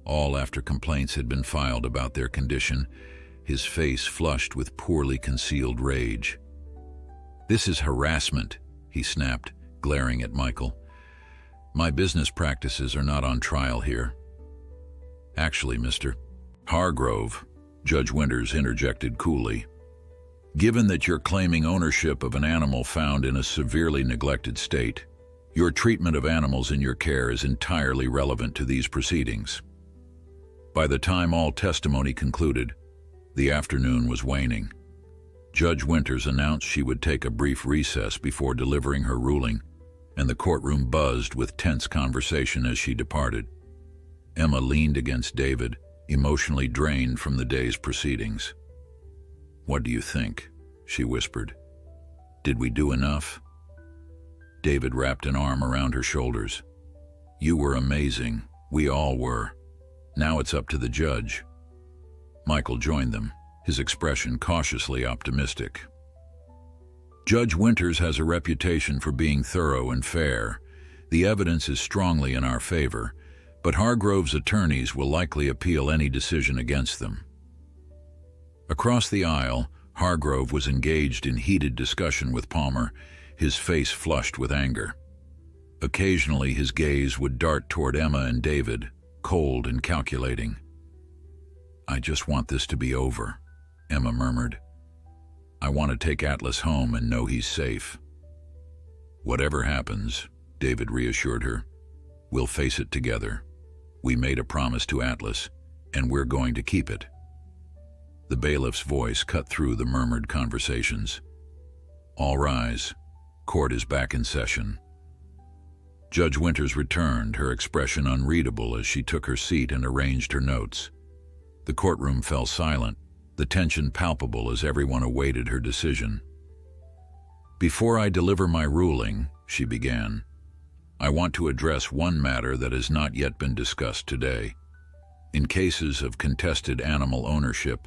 all after complaints had been filed about their condition, his face flushed with poorly concealed rage. "This is harassment," he snapped, glaring at Michael. "My business practices are not on trial here." "Actually, Mr. Hargrove," Judge Winters interjected coolly, "given that you're claiming ownership of an animal found in a severely neglected state, your treatment of animals in your care is entirely relevant to these proceedings." By the time all testimony concluded, the afternoon was waning. Judge Winters announced she would take a brief recess before delivering her ruling, and the courtroom buzzed with tense conversation as she departed. Emma leaned against David, emotionally drained from the day's proceedings. "What do you think?" she whispered. "Did we do enough?" David wrapped an arm around her shoulders. "You were amazing. We all were. Now it's up to the judge." Michael joined them, his expression cautiously optimistic. "Judge Winters has a reputation for being thorough and fair. The evidence is strongly in our favor, but Hargrove's attorneys will likely appeal any decision against them." Across the aisle, Hargrove was engaged in heated discussion with Palmer, his face flushed with anger. Occasionally, his gaze would dart toward Emma and David, cold and calculating. "I just want this to be over," Emma murmured. "I want to take Atlas home and know he's safe." "Whatever happens," David reassured her, "we'll face it together. We made a promise to Atlas, and we're going to keep it." The bailiff's voice cut through the murmured conversations. "All rise." Court is back in session. Judge Winters returned, her expression unreadable as she took her seat and arranged her notes. The courtroom fell silent, the tension palpable as everyone awaited her decision. "Before I deliver my ruling," she began, "I want to address one matter that has not yet been discussed today. In cases of contested animal ownership,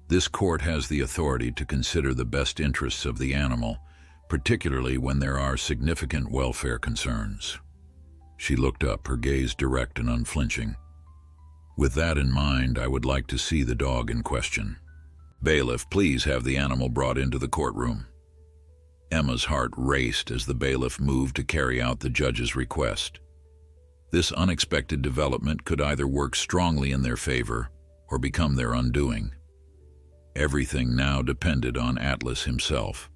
this court has the authority to consider the best interests of the animal, particularly when there are significant welfare concerns." She looked up, her gaze direct and unflinching. "With that in mind, I would like to see the dog in question. Bailiff, please have the animal brought into the courtroom." Emma's heart raced as the bailiff moved to carry out the judge's request. This unexpected development could either work strongly in their favor or become their undoing. Everything now depended on Atlas himself.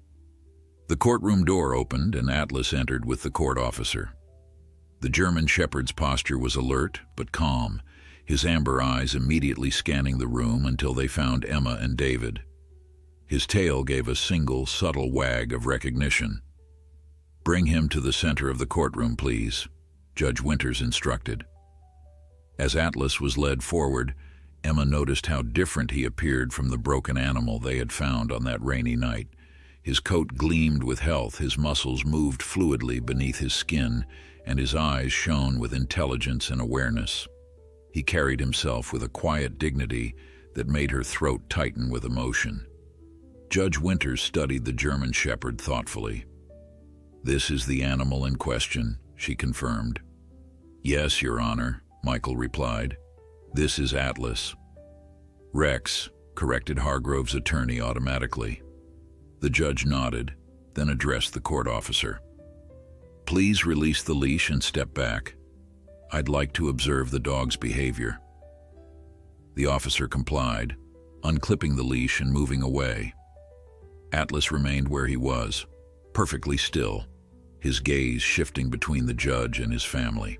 The courtroom door opened and Atlas entered with the court officer. The German Shepherd's posture was alert but calm, his amber eyes immediately scanning the room until they found Emma and David. His tail gave a single, subtle wag of recognition. "Bring him to the center of the courtroom, please," Judge Winters instructed. As Atlas was led forward, Emma noticed how different he appeared from the broken animal they had found on that rainy night. His coat gleamed with health, his muscles moved fluidly beneath his skin, and his eyes shone with intelligence and awareness. He carried himself with a quiet dignity that made her throat tighten with emotion. Judge Winters studied the German Shepherd thoughtfully. "This is the animal in question," she confirmed. "Yes, Your Honor," Michael replied. "This is Atlas." "Rex," corrected Hargrove's attorney automatically. The judge nodded, then addressed the court officer. "Please release the leash and step back. I'd like to observe the dog's behavior." The officer complied, unclipping the leash and moving away. Atlas remained where he was, perfectly still, his gaze shifting between the judge and his family.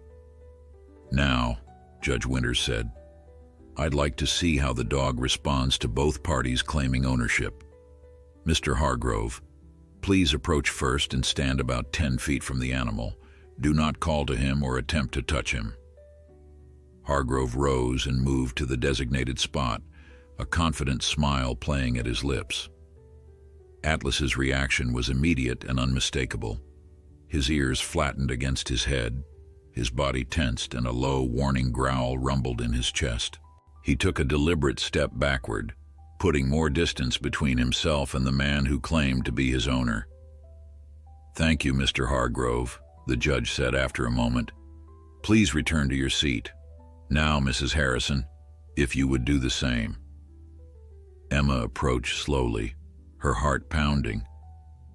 "Now," Judge Winters said, "I'd like to see how the dog responds to both parties claiming ownership. Mr. Hargrove, please approach first and stand about 10 feet from the animal. Do not call to him or attempt to touch him." Hargrove rose and moved to the designated spot, a confident smile playing at his lips. Atlas's reaction was immediate and unmistakable. His ears flattened against his head, his body tensed, and a low, warning growl rumbled in his chest. He took a deliberate step backward, putting more distance between himself and the man who claimed to be his owner. "Thank you, Mr. Hargrove," the judge said after a moment. "Please return to your seat. Now, Mrs. Harrison, if you would do the same." Emma approached slowly, her heart pounding.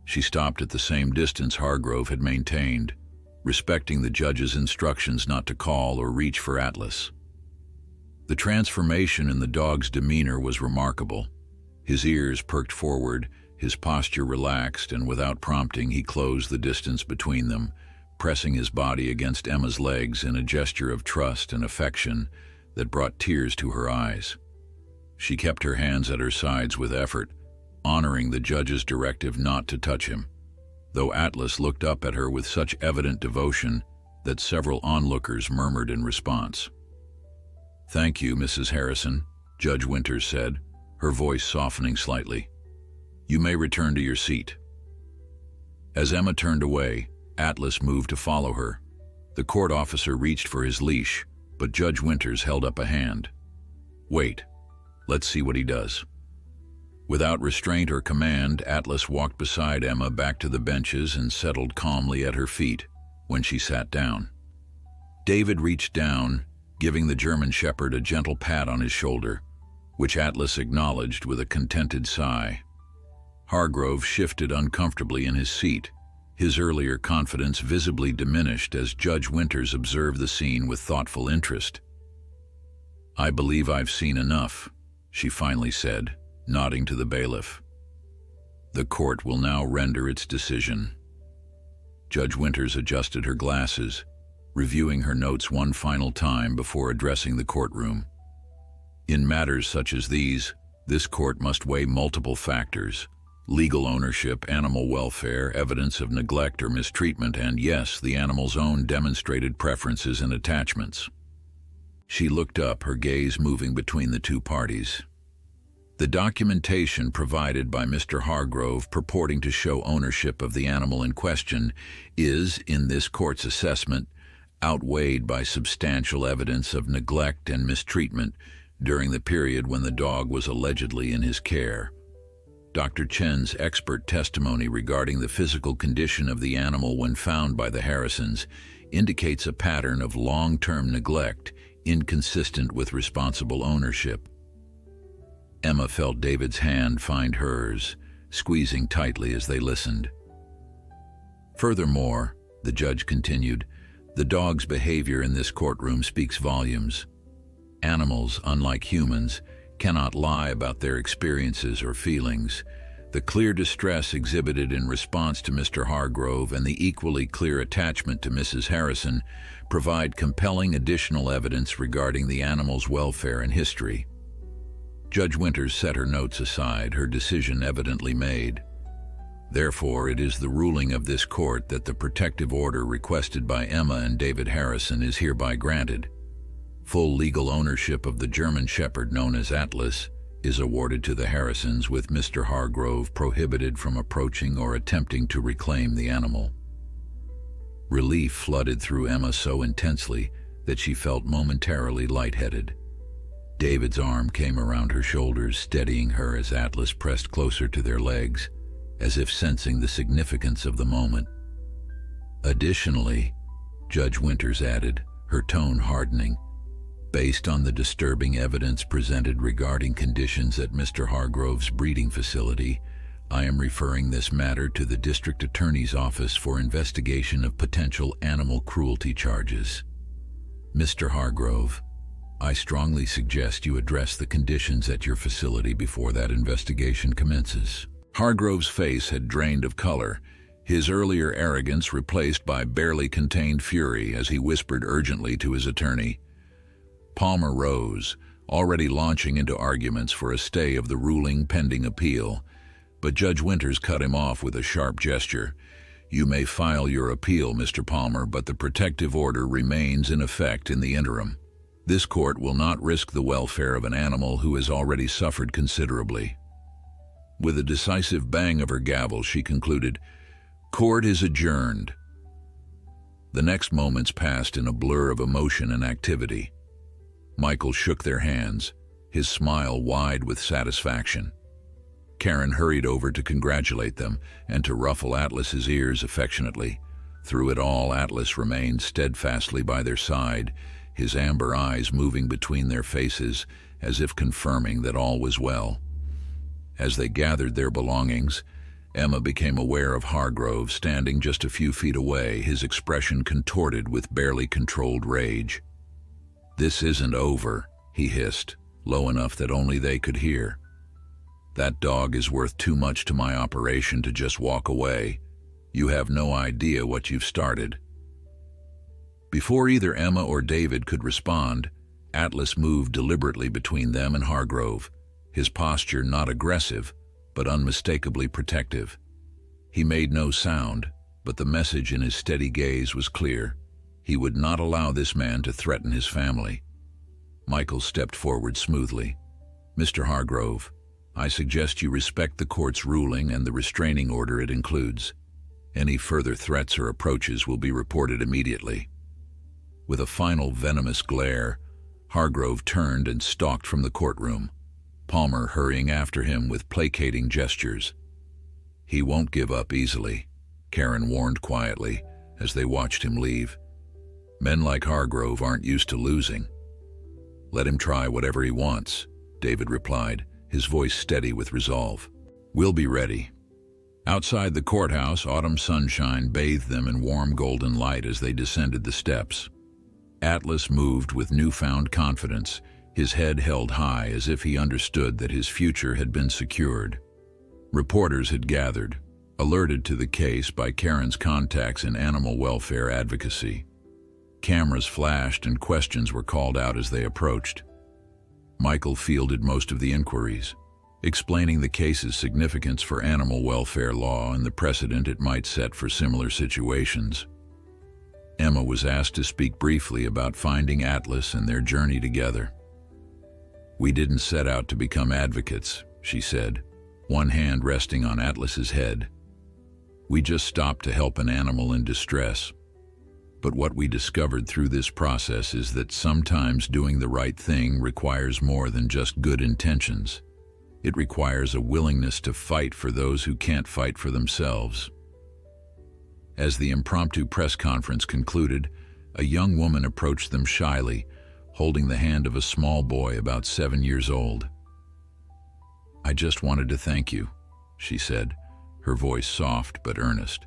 She stopped at the same distance Hargrove had maintained, respecting the judge's instructions not to call or reach for Atlas. The transformation in the dog's demeanor was remarkable. His ears perked forward, his posture relaxed, and without prompting he closed the distance between them, pressing his body against Emma's legs in a gesture of trust and affection that brought tears to her eyes. She kept her hands at her sides with effort, honoring the judge's directive not to touch him, though Atlas looked up at her with such evident devotion that several onlookers murmured in response. "Thank you, Mrs. Harrison," Judge Winters said, her voice softening slightly. "You may return to your seat." As Emma turned away, Atlas moved to follow her. The court officer reached for his leash, but Judge Winters held up a hand. "Wait. Let's see what he does." Without restraint or command, Atlas walked beside Emma back to the benches and settled calmly at her feet when she sat down. David reached down, giving the German Shepherd a gentle pat on his shoulder, which Atlas acknowledged with a contented sigh. Hargrove shifted uncomfortably in his seat, his earlier confidence visibly diminished as Judge Winters observed the scene with thoughtful interest. "I believe I've seen enough," she finally said, nodding to the bailiff. "The court will now render its decision." Judge Winters adjusted her glasses, reviewing her notes one final time before addressing the courtroom. "In matters such as these, this court must weigh multiple factors, legal ownership, animal welfare, evidence of neglect or mistreatment, and yes, the animal's own demonstrated preferences and attachments. She looked up, her gaze moving between the two parties. The documentation provided by Mr. Hargrove purporting to show ownership of the animal in question is, in this court's assessment, outweighed by substantial evidence of neglect and mistreatment during the period when the dog was allegedly in his care. Dr. Chen's expert testimony regarding the physical condition of the animal when found by the Harrisons indicates a pattern of long-term neglect inconsistent with responsible ownership. Emma felt David's hand find hers, squeezing tightly as they listened. Furthermore, the judge continued, the dog's behavior in this courtroom speaks volumes. Animals, unlike humans, cannot lie about their experiences or feelings. The clear distress exhibited in response to Mr. Hargrove and the equally clear attachment to Mrs. Harrison provide compelling additional evidence regarding the animal's welfare and history. Judge Winters set her notes aside, her decision evidently made. Therefore, it is the ruling of this court that the protective order requested by Emma and David Harrison is hereby granted. Full legal ownership of the German Shepherd known as Atlas is awarded to the Harrisons, with Mr. Hargrove prohibited from approaching or attempting to reclaim the animal. Relief flooded through Emma so intensely that she felt momentarily lightheaded. David's arm came around her shoulders, steadying her as Atlas pressed closer to their legs, as if sensing the significance of the moment. Additionally, Judge Winters added, her tone hardening, based on the disturbing evidence presented regarding conditions at Mr. Hargrove's breeding facility, I am referring this matter to the District Attorney's Office for investigation of potential animal cruelty charges. Mr. Hargrove, I strongly suggest you address the conditions at your facility before that investigation commences. Hargrove's face had drained of color, his earlier arrogance replaced by barely contained fury as he whispered urgently to his attorney. Palmer rose, already launching into arguments for a stay of the ruling pending appeal, but Judge Winters cut him off with a sharp gesture. You may file your appeal, Mr. Palmer, but the protective order remains in effect in the interim. This court will not risk the welfare of an animal who has already suffered considerably. With a decisive bang of her gavel, she concluded, Court is adjourned. The next moments passed in a blur of emotion and activity. Michael shook their hands, his smile wide with satisfaction. Karen hurried over to congratulate them and to ruffle Atlas's ears affectionately. Through it all, Atlas remained steadfastly by their side, his amber eyes moving between their faces as if confirming that all was well. As they gathered their belongings, Emma became aware of Hargrove standing just a few feet away, his expression contorted with barely controlled rage. This isn't over, he hissed, low enough that only they could hear. That dog is worth too much to my operation to just walk away. You have no idea what you've started. Before either Emma or David could respond, Atlas moved deliberately between them and Hargrove, his posture not aggressive, but unmistakably protective. He made no sound, but the message in his steady gaze was clear. He would not allow this man to threaten his family. Michael stepped forward smoothly. Mr. Hargrove, I suggest you respect the court's ruling and the restraining order it includes. Any further threats or approaches will be reported immediately. With a final venomous glare, Hargrove turned and stalked from the courtroom, Palmer hurrying after him with placating gestures. He won't give up easily, Karen warned quietly as they watched him leave. Men like Hargrove aren't used to losing. Let him try whatever he wants, David replied, his voice steady with resolve. We'll be ready. Outside the courthouse, autumn sunshine bathed them in warm golden light as they descended the steps. Atlas moved with newfound confidence, his head held high as if he understood that his future had been secured. Reporters had gathered, alerted to the case by Karen's contacts in animal welfare advocacy. Cameras flashed and questions were called out as they approached. Michael fielded most of the inquiries. explaining the case's significance for animal welfare law and the precedent it might set for similar situations. Emma was asked to speak briefly about finding Atlas and their journey together. "We didn't set out to become advocates," she said, one hand resting on Atlas's head. "We just stopped to help an animal in distress. But what we discovered through this process is that sometimes doing the right thing requires more than just good intentions. It requires a willingness to fight for those who can't fight for themselves." As the impromptu press conference concluded, a young woman approached them shyly, holding the hand of a small boy about 7 years old. "I just wanted to thank you," she said, her voice soft but earnest.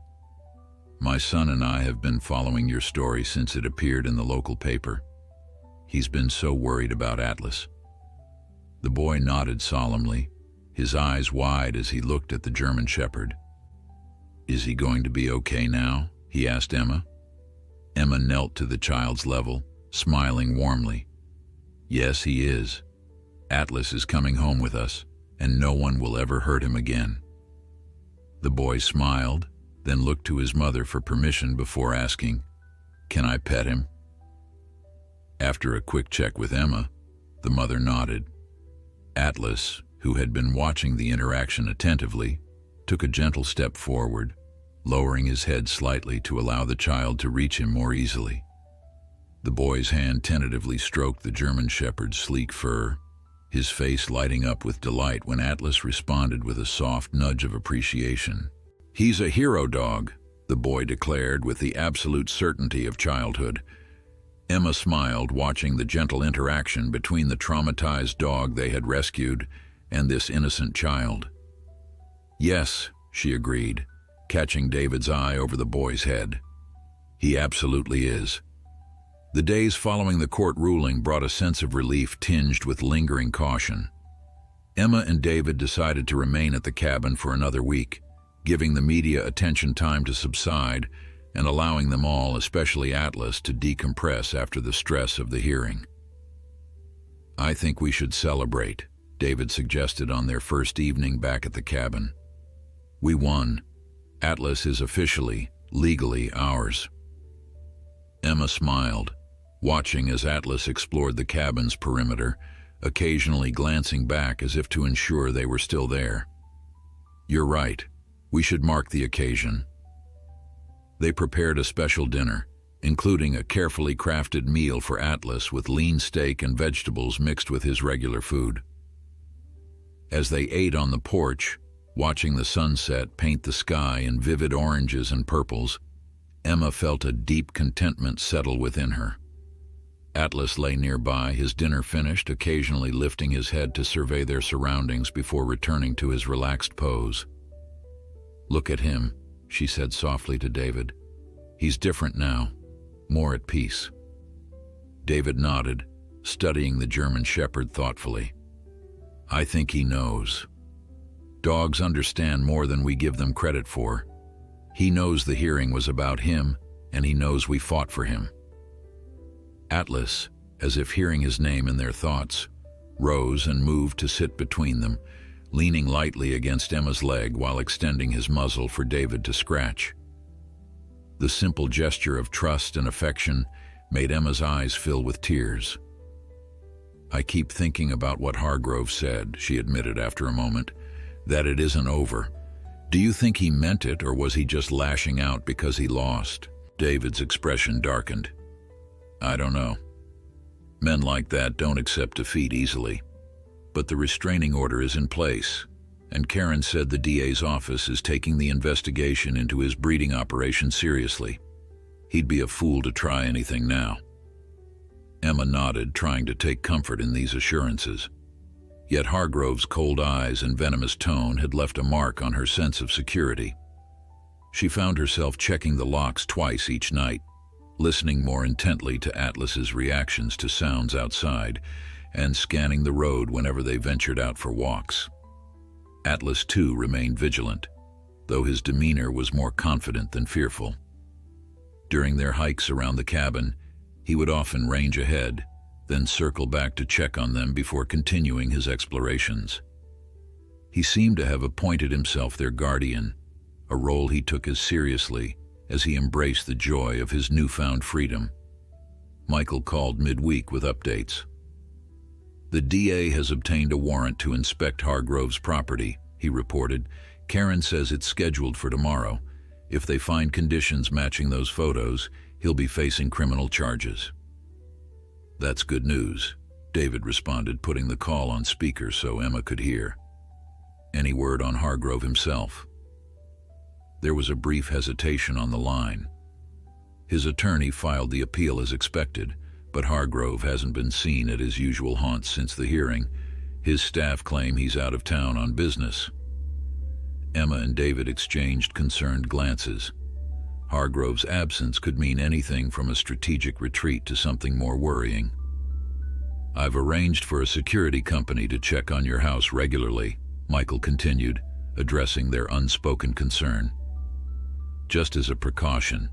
"My son and I have been following your story since it appeared in the local paper. He's been so worried about Atlas." The boy nodded solemnly, his eyes wide as he looked at the German Shepherd. "Is he going to be okay now?" he asked Emma. Emma knelt to the child's level, smiling warmly. "Yes, he is. Atlas is coming home with us, and no one will ever hurt him again." The boy smiled, then looked to his mother for permission before asking, "Can I pet him?" After a quick check with Emma, the mother nodded. Atlas, who had been watching the interaction attentively, took a gentle step forward, lowering his head slightly to allow the child to reach him more easily. The boy's hand tentatively stroked the German Shepherd's sleek fur, his face lighting up with delight when Atlas responded with a soft nudge of appreciation. "He's a hero dog," the boy declared with the absolute certainty of childhood. Emma smiled, watching the gentle interaction between the traumatized dog they had rescued and this innocent child. "Yes," she agreed, catching David's eye over the boy's head. "He absolutely is." The days following the court ruling brought a sense of relief tinged with lingering caution. Emma and David decided to remain at the cabin for another week, giving the media attention time to subside and allowing them all, especially Atlas, to decompress after the stress of the hearing. "I think we should celebrate," David suggested on their first evening back at the cabin. "We won. Atlas is officially, legally ours." Emma smiled, watching as Atlas explored the cabin's perimeter, occasionally glancing back as if to ensure they were still there. "You're right. We should mark the occasion." They prepared a special dinner, including a carefully crafted meal for Atlas with lean steak and vegetables mixed with his regular food. As they ate on the porch, watching the sunset paint the sky in vivid oranges and purples, Emma felt a deep contentment settle within her. Atlas lay nearby, his dinner finished, occasionally lifting his head to survey their surroundings before returning to his relaxed pose. "Look at him," she said softly to David. "He's different now, more at peace." David nodded, studying the German Shepherd thoughtfully. "I think he knows. Dogs understand more than we give them credit for. He knows the hearing was about him, and he knows we fought for him." Atlas, as if hearing his name in their thoughts, rose and moved to sit between them, leaning lightly against Emma's leg while extending his muzzle for David to scratch. The simple gesture of trust and affection made Emma's eyes fill with tears. "I keep thinking about what Hargrove said," she admitted after a moment, "that it isn't over. Do you think he meant it, or was he just lashing out because he lost?" David's expression darkened. "I don't know. Men like that don't accept defeat easily. But the restraining order is in place, and Karen said the DA's office is taking the investigation into his breeding operation seriously. He'd be a fool to try anything now." Emma nodded, trying to take comfort in these assurances. Yet Hargrove's cold eyes and venomous tone had left a mark on her sense of security. She found herself checking the locks twice each night, listening more intently to Atlas's reactions to sounds outside, and scanning the road whenever they ventured out for walks. Atlas, too, remained vigilant, though his demeanor was more confident than fearful. During their hikes around the cabin, he would often range ahead, then circle back to check on them before continuing his explorations. He seemed to have appointed himself their guardian, a role he took as seriously as he embraced the joy of his newfound freedom. Michael called midweek with updates. "The DA has obtained a warrant to inspect Hargrove's property," he reported. "Karen says it's scheduled for tomorrow. If they find conditions matching those photos, he'll be facing criminal charges." "That's good news," David responded, putting the call on speaker so Emma could hear. "Any word on Hargrove himself?" There was a brief hesitation on the line. His attorney filed the appeal as expected, but Hargrove hasn't been seen at his usual haunts since the hearing. His staff claim he's out of town on business. Emma and David exchanged concerned glances. Hargrove's absence could mean anything from a strategic retreat to something more worrying. "I've arranged for a security company to check on your house regularly," Michael continued, addressing their unspoken concern. "Just as a precaution.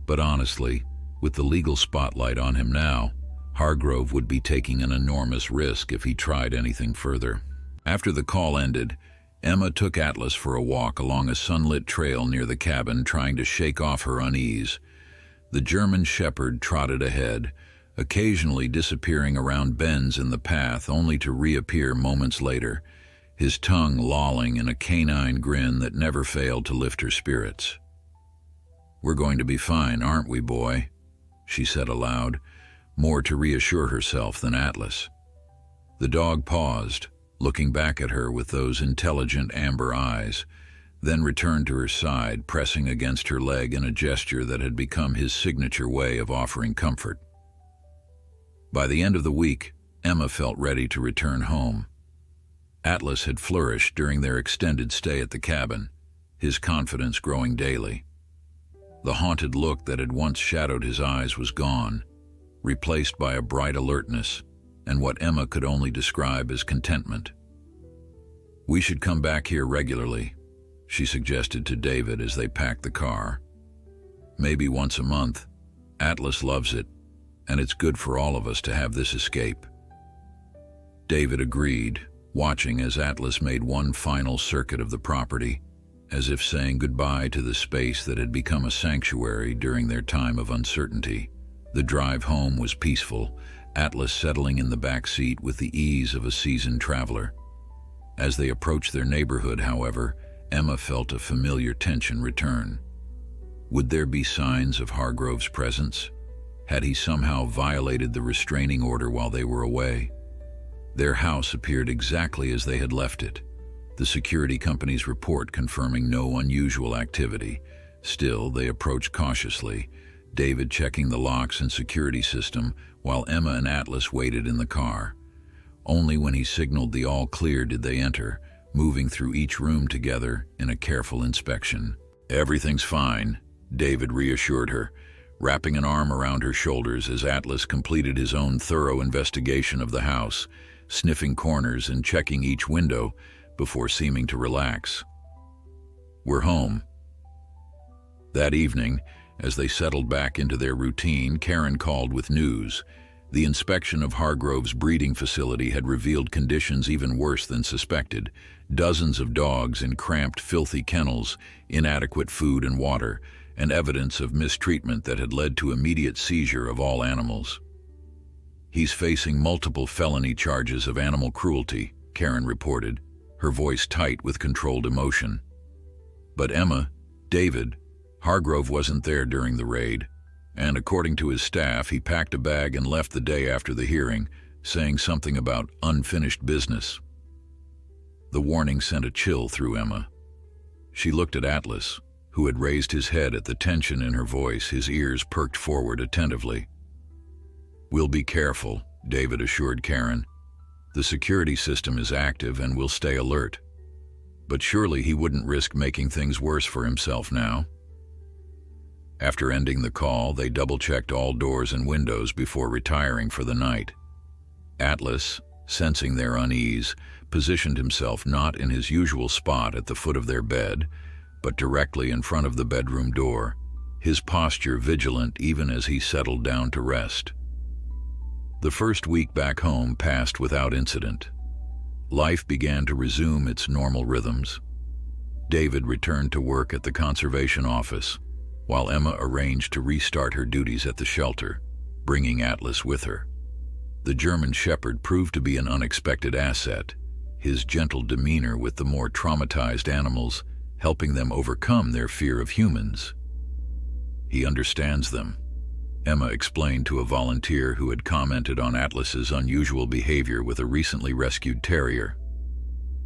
But honestly, with the legal spotlight on him now, Hargrove would be taking an enormous risk if he tried anything further." After the call ended, Emma took Atlas for a walk along a sunlit trail near the cabin, trying to shake off her unease. The German Shepherd trotted ahead, occasionally disappearing around bends in the path only to reappear moments later, his tongue lolling in a canine grin that never failed to lift her spirits. "We're going to be fine, aren't we, boy?" she said aloud, more to reassure herself than Atlas. The dog paused, looking back at her with those intelligent amber eyes, then returned to her side, pressing against her leg in a gesture that had become his signature way of offering comfort. By the end of the week, Emma felt ready to return home. Atlas had flourished during their extended stay at the cabin, his confidence growing daily. The haunted look that had once shadowed his eyes was gone, replaced by a bright alertness and what Emma could only describe as contentment. "We should come back here regularly," she suggested to David as they packed the car. "Maybe once a month. Atlas loves it, and it's good for all of us to have this escape." David agreed, watching as Atlas made one final circuit of the property, as if saying goodbye to the space that had become a sanctuary during their time of uncertainty. The drive home was peaceful, Atlas settling in the back seat with the ease of a seasoned traveler. As they approached their neighborhood, however, Emma felt a familiar tension return. Would there be signs of Hargrove's presence? Had he somehow violated the restraining order while they were away? Their house appeared exactly as they had left it, the security company's report confirming no unusual activity. Still, they approached cautiously, David checking the locks and security system while Emma and Atlas waited in the car. Only when he signaled the all clear did they enter, moving through each room together in a careful inspection. "Everything's fine," David reassured her, wrapping an arm around her shoulders as Atlas completed his own thorough investigation of the house, sniffing corners and checking each window before seeming to relax. "We're home." That evening, as they settled back into their routine, Karen called with news. The inspection of Hargrove's breeding facility had revealed conditions even worse than suspected. Dozens of dogs in cramped, filthy kennels, inadequate food and water, and evidence of mistreatment that had led to immediate seizure of all animals. "He's facing multiple felony charges of animal cruelty," Karen reported, her voice tight with controlled emotion. But Emma, David, Hargrove wasn't there during the raid, and according to his staff, he packed a bag and left the day after the hearing, saying something about unfinished business. The warning sent a chill through Emma. She looked at Atlas, who had raised his head at the tension in her voice, his ears perked forward attentively. "We'll be careful," David assured Karen. "The security system is active and we'll stay alert. But surely he wouldn't risk making things worse for himself now." After ending the call, they double-checked all doors and windows before retiring for the night. Atlas, sensing their unease, positioned himself not in his usual spot at the foot of their bed, but directly in front of the bedroom door, his posture vigilant even as he settled down to rest. The first week back home passed without incident. Life began to resume its normal rhythms. David returned to work at the conservation office, while Emma arranged to restart her duties at the shelter, bringing Atlas with her. The German Shepherd proved to be an unexpected asset, his gentle demeanor with the more traumatized animals helping them overcome their fear of humans. He understands them, Emma explained to a volunteer who had commented on Atlas's unusual behavior with a recently rescued terrier.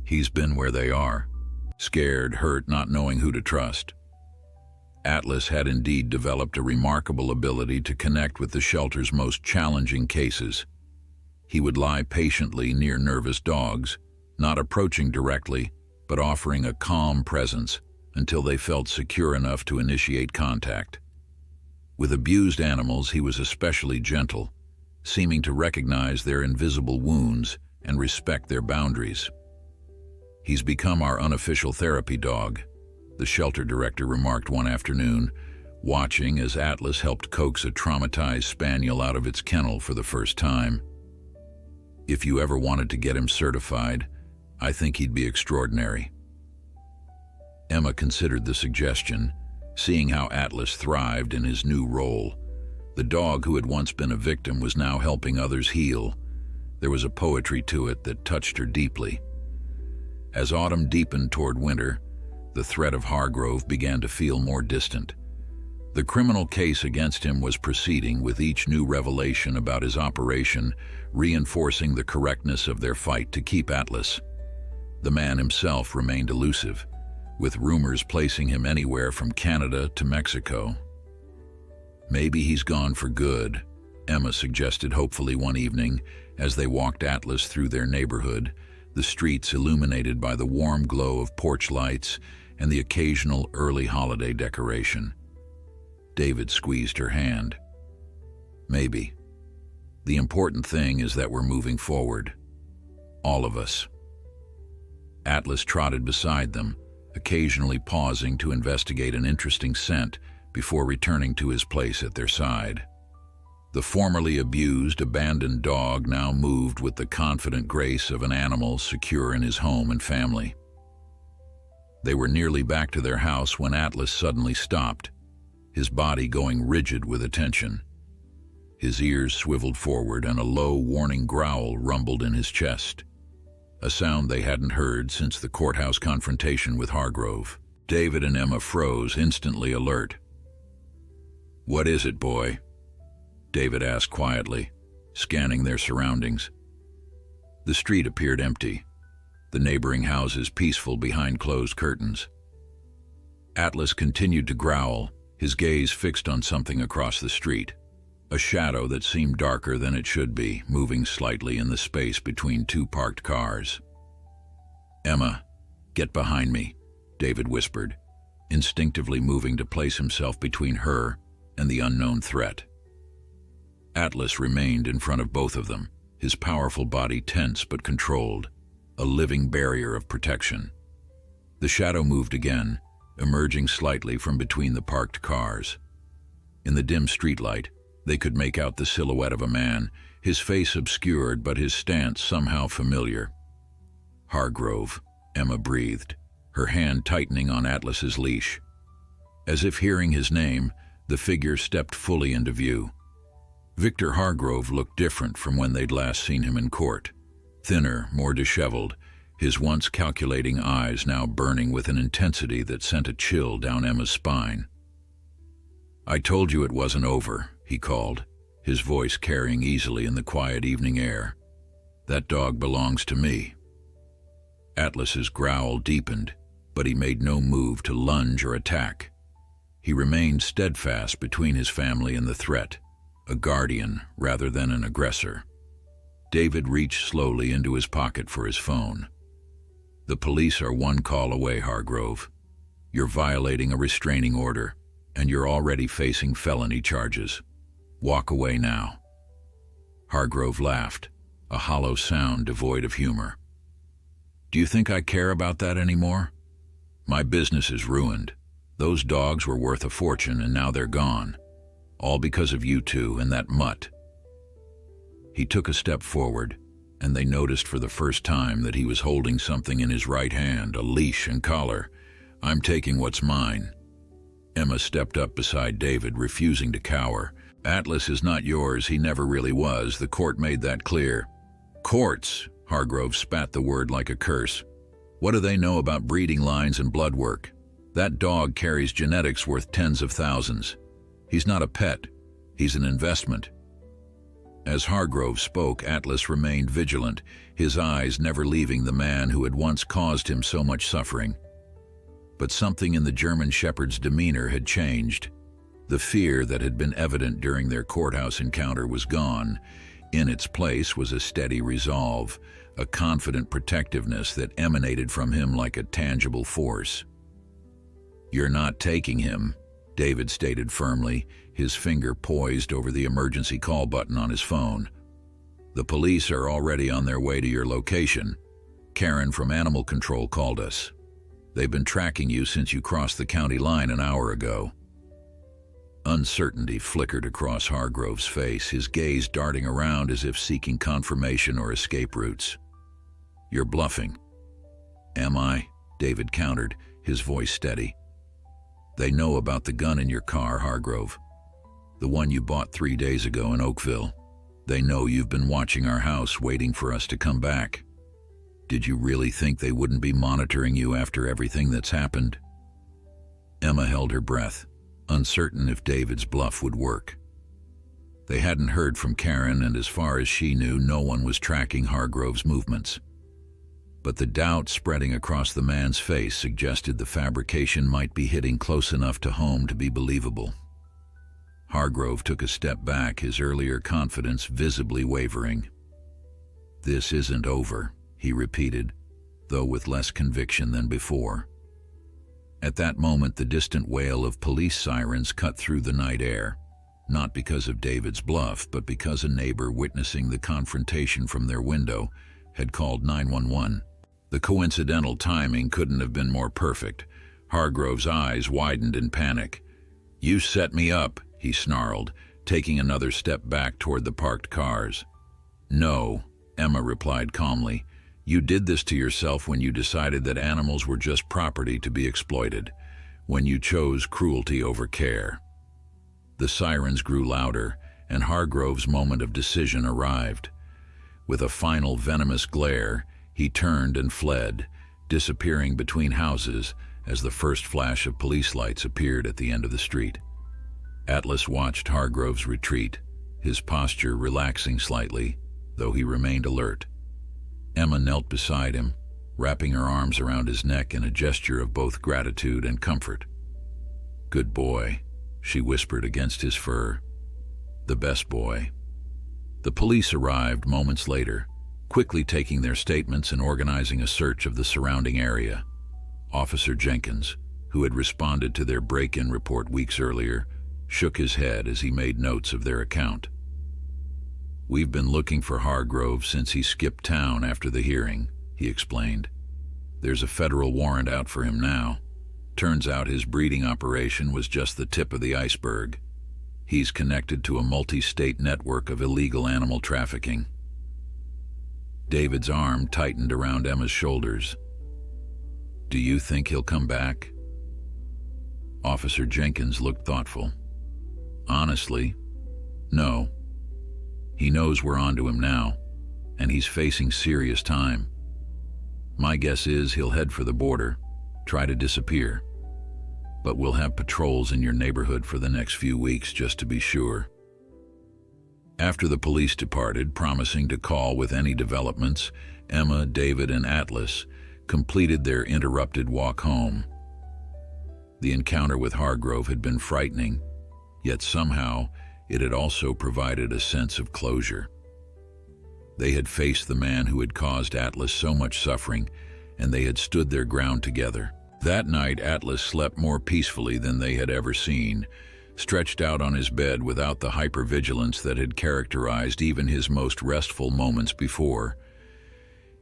He's been where they are, scared, hurt, not knowing who to trust. Atlas had indeed developed a remarkable ability to connect with the shelter's most challenging cases. He would lie patiently near nervous dogs, not approaching directly, but offering a calm presence until they felt secure enough to initiate contact. With abused animals, he was especially gentle, seeming to recognize their invisible wounds and respect their boundaries. "He's become our unofficial therapy dog," the shelter director remarked one afternoon, watching as Atlas helped coax a traumatized spaniel out of its kennel for the first time. "If you ever wanted to get him certified, I think he'd be extraordinary." Emma considered the suggestion, seeing how Atlas thrived in his new role. The dog who had once been a victim was now helping others heal. There was a poetry to it that touched her deeply. As autumn deepened toward winter, the threat of Hargrove began to feel more distant. The criminal case against him was proceeding, with each new revelation about his operation reinforcing the correctness of their fight to keep Atlas. The man himself remained elusive, with rumors placing him anywhere from Canada to Mexico. "Maybe he's gone for good," Emma suggested hopefully one evening as they walked Atlas through their neighborhood, the streets illuminated by the warm glow of porch lights and the occasional early holiday decoration. David squeezed her hand. "Maybe. The important thing is that we're moving forward. All of us." Atlas trotted beside them, occasionally pausing to investigate an interesting scent before returning to his place at their side. The formerly abused, abandoned dog now moved with the confident grace of an animal secure in his home and family. They were nearly back to their house when Atlas suddenly stopped, his body going rigid with attention. His ears swiveled forward and a low, warning growl rumbled in his chest, a sound they hadn't heard since the courthouse confrontation with Hargrove. David and Emma froze, instantly alert. "What is it, boy?" David asked quietly, scanning their surroundings. The street appeared empty, the neighboring houses peaceful behind closed curtains. Atlas continued to growl, his gaze fixed on something across the street, a shadow that seemed darker than it should be, moving slightly in the space between two parked cars. "Emma, get behind me," David whispered, instinctively moving to place himself between her and the unknown threat. Atlas remained in front of both of them, his powerful body tense but controlled, a living barrier of protection. The shadow moved again, emerging slightly from between the parked cars. In the dim streetlight, they could make out the silhouette of a man, his face obscured but his stance somehow familiar. "Hargrove," Emma breathed, her hand tightening on Atlas's leash. As if hearing his name, the figure stepped fully into view. Victor Hargrove looked different from when they'd last seen him in court. Thinner, more disheveled, his once calculating eyes now burning with an intensity that sent a chill down Emma's spine. "I told you it wasn't over," he called, his voice carrying easily in the quiet evening air. "That dog belongs to me." Atlas's growl deepened, but he made no move to lunge or attack. He remained steadfast between his family and the threat, a guardian rather than an aggressor. David reached slowly into his pocket for his phone. "The police are one call away, Hargrove. You're violating a restraining order, and you're already facing felony charges. Walk away now." Hargrove laughed, a hollow sound devoid of humor. "Do you think I care about that anymore? My business is ruined. Those dogs were worth a fortune, and now they're gone. All because of you two and that mutt." He took a step forward, and they noticed for the first time that he was holding something in his right hand, a leash and collar. "I'm taking what's mine." Emma stepped up beside David, refusing to cower. "Atlas is not yours. He never really was. The court made that clear." "Courts!" Hargrove spat the word like a curse. "What do they know about breeding lines and blood work? That dog carries genetics worth tens of thousands. He's not a pet. He's an investment." As Hargrove spoke, Atlas remained vigilant, his eyes never leaving the man who had once caused him so much suffering. But something in the German Shepherd's demeanor had changed. The fear that had been evident during their courthouse encounter was gone. In its place was a steady resolve, a confident protectiveness that emanated from him like a tangible force. "You're not taking him," David stated firmly, his finger poised over the emergency call button on his phone. "The police are already on their way to your location. Karen from Animal Control called us. They've been tracking you since you crossed the county line an hour ago." Uncertainty flickered across Hargrove's face, his gaze darting around as if seeking confirmation or escape routes. "You're bluffing." "Am I?" David countered, his voice steady. "They know about the gun in your car, Hargrove. The one you bought 3 days ago in Oakville. They know you've been watching our house, waiting for us to come back. Did you really think they wouldn't be monitoring you after everything that's happened?" Emma held her breath, uncertain if David's bluff would work. They hadn't heard from Karen, and as far as she knew, no one was tracking Hargrove's movements. But the doubt spreading across the man's face suggested the fabrication might be hitting close enough to home to be believable. Hargrove took a step back, his earlier confidence visibly wavering. "This isn't over," he repeated, though with less conviction than before. At that moment, the distant wail of police sirens cut through the night air, not because of David's bluff, but because a neighbor witnessing the confrontation from their window had called 911. The coincidental timing couldn't have been more perfect. Hargrove's eyes widened in panic. "You set me up," he snarled, taking another step back toward the parked cars. "No," Emma replied calmly. "You did this to yourself when you decided that animals were just property to be exploited, when you chose cruelty over care." The sirens grew louder, and Hargrove's moment of decision arrived. With a final venomous glare, he turned and fled, disappearing between houses as the first flash of police lights appeared at the end of the street. Atlas watched Hargrove's retreat, his posture relaxing slightly, though he remained alert. Emma knelt beside him, wrapping her arms around his neck in a gesture of both gratitude and comfort. "Good boy," she whispered against his fur. "The best boy." The police arrived moments later, quickly taking their statements and organizing a search of the surrounding area. Officer Jenkins, who had responded to their break-in report weeks earlier, shook his head as he made notes of their account. "We've been looking for Hargrove since he skipped town after the hearing," he explained. "There's a federal warrant out for him now. Turns out his breeding operation was just the tip of the iceberg. He's connected to a multi-state network of illegal animal trafficking." David's arm tightened around Emma's shoulders. "Do you think he'll come back?" Officer Jenkins looked thoughtful. "Honestly, no. He knows we're onto him now, and he's facing serious time. My guess is he'll head for the border, try to disappear. But we'll have patrols in your neighborhood for the next few weeks just to be sure." After the police departed, promising to call with any developments, Emma, David, and Atlas completed their interrupted walk home. The encounter with Hargrove had been frightening, yet somehow it had also provided a sense of closure. They had faced the man who had caused Atlas so much suffering, and they had stood their ground together. That night, Atlas slept more peacefully than they had ever seen, stretched out on his bed without the hypervigilance that had characterized even his most restful moments before.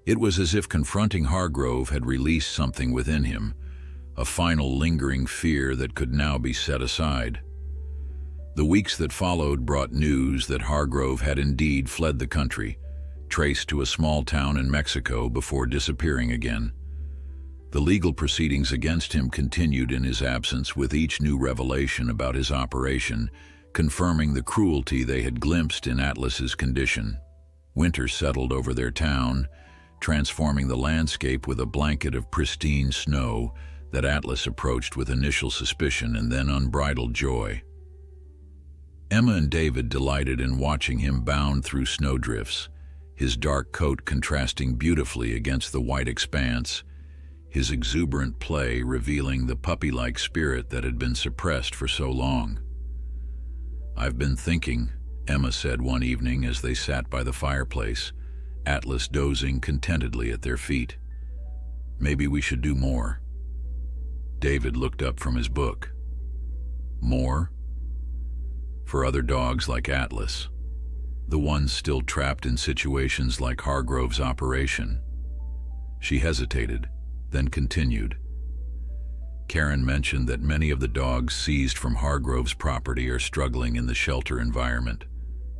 It was as if confronting Hargrove had released something within him, a final lingering fear that could now be set aside. The weeks that followed brought news that Hargrove had indeed fled the country, traced to a small town in Mexico before disappearing again. The legal proceedings against him continued in his absence, with each new revelation about his operation confirming the cruelty they had glimpsed in Atlas's condition. Winter settled over their town, transforming the landscape with a blanket of pristine snow that Atlas approached with initial suspicion and then unbridled joy. Emma and David delighted in watching him bound through snowdrifts, his dark coat contrasting beautifully against the white expanse, his exuberant play revealing the puppy-like spirit that had been suppressed for so long. "I've been thinking," Emma said one evening as they sat by the fireplace, Atlas dozing contentedly at their feet. "Maybe we should do more." David looked up from his book. "More?" "For other dogs like Atlas, the ones still trapped in situations like Hargrove's operation." She hesitated, then continued. "Karen mentioned that many of the dogs seized from Hargrove's property are struggling in the shelter environment.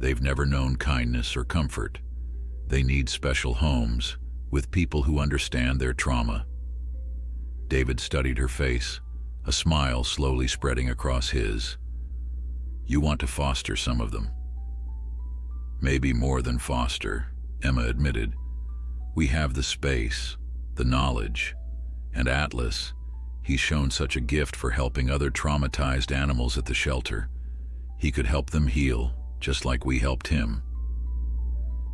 They've never known kindness or comfort. They need special homes, with people who understand their trauma." David studied her face, a smile slowly spreading across his. "You want to foster some of them?" "Maybe more than foster," Emma admitted. "We have the space, the knowledge, and Atlas, he's shown such a gift for helping other traumatized animals at the shelter. He could help them heal, just like we helped him."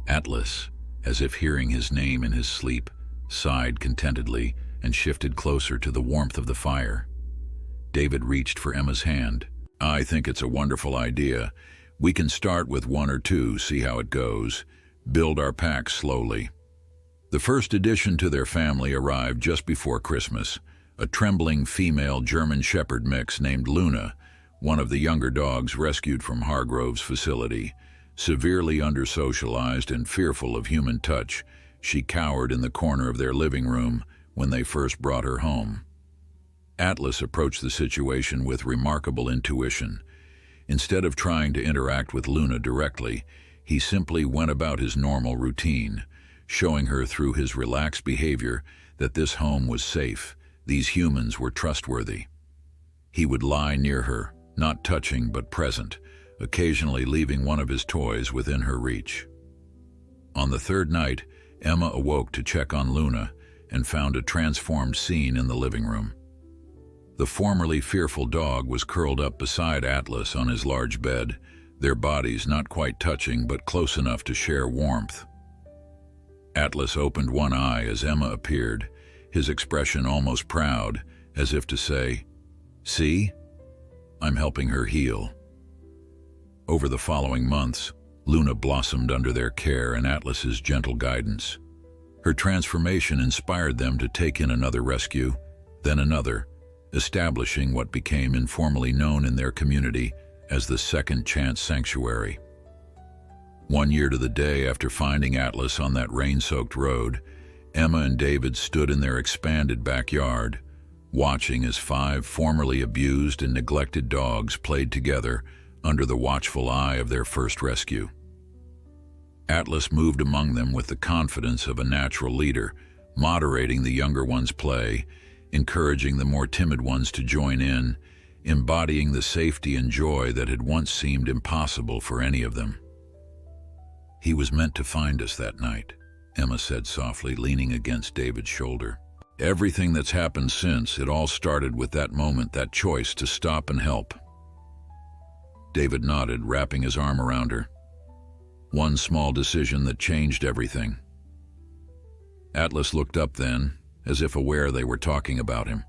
Atlas, as if hearing his name in his sleep, sighed contentedly and shifted closer to the warmth of the fire. David reached for Emma's hand. "I think it's a wonderful idea. We can start with one or two, see how it goes. Build our pack slowly." The first addition to their family arrived just before Christmas, a trembling female German Shepherd mix named Luna, one of the younger dogs rescued from Hargrove's facility. Severely under-socialized and fearful of human touch, she cowered in the corner of their living room when they first brought her home. Atlas approached the situation with remarkable intuition. Instead of trying to interact with Luna directly, he simply went about his normal routine, showing her through his relaxed behavior that this home was safe, these humans were trustworthy. He would lie near her, not touching but present, occasionally leaving one of his toys within her reach. On the third night, Emma awoke to check on Luna and found a transformed scene in the living room. The formerly fearful dog was curled up beside Atlas on his large bed, their bodies not quite touching but close enough to share warmth. Atlas opened one eye as Emma appeared, his expression almost proud, as if to say, "See? I'm helping her heal." Over the following months, Luna blossomed under their care and Atlas's gentle guidance. Her transformation inspired them to take in another rescue, then another, establishing what became informally known in their community as the Second Chance Sanctuary. 1 year to the day after finding Atlas on that rain-soaked road, Emma and David stood in their expanded backyard, watching as 5 formerly abused and neglected dogs played together under the watchful eye of their first rescue. Atlas moved among them with the confidence of a natural leader, moderating the younger ones' play, encouraging the more timid ones to join in, embodying the safety and joy that had once seemed impossible for any of them. "He was meant to find us that night," Emma said softly, leaning against David's shoulder. "Everything that's happened since, it all started with that moment, that choice to stop and help." David nodded, wrapping his arm around her. "One small decision that changed everything." Atlas looked up then, as if aware they were talking about him.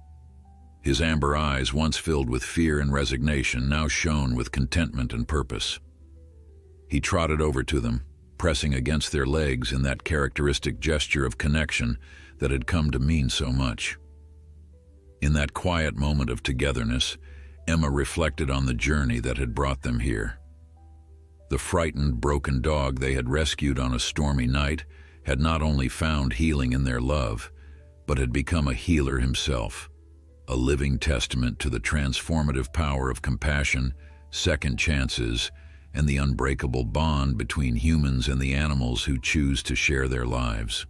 His amber eyes, once filled with fear and resignation, now shone with contentment and purpose. He trotted over to them, pressing against their legs in that characteristic gesture of connection that had come to mean so much. In that quiet moment of togetherness, Emma reflected on the journey that had brought them here. The frightened, broken dog they had rescued on a stormy night had not only found healing in their love, but had become a healer himself, a living testament to the transformative power of compassion, second chances, and the unbreakable bond between humans and the animals who choose to share their lives.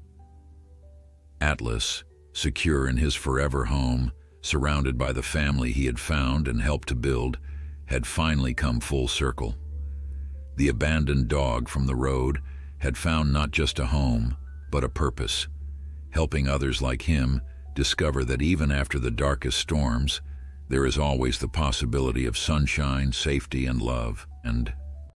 Atlas, secure in his forever home, surrounded by the family he had found and helped to build, had finally come full circle. The abandoned dog from the road had found not just a home, but a purpose, helping others like him discover that even after the darkest storms, there is always the possibility of sunshine, safety, and love. And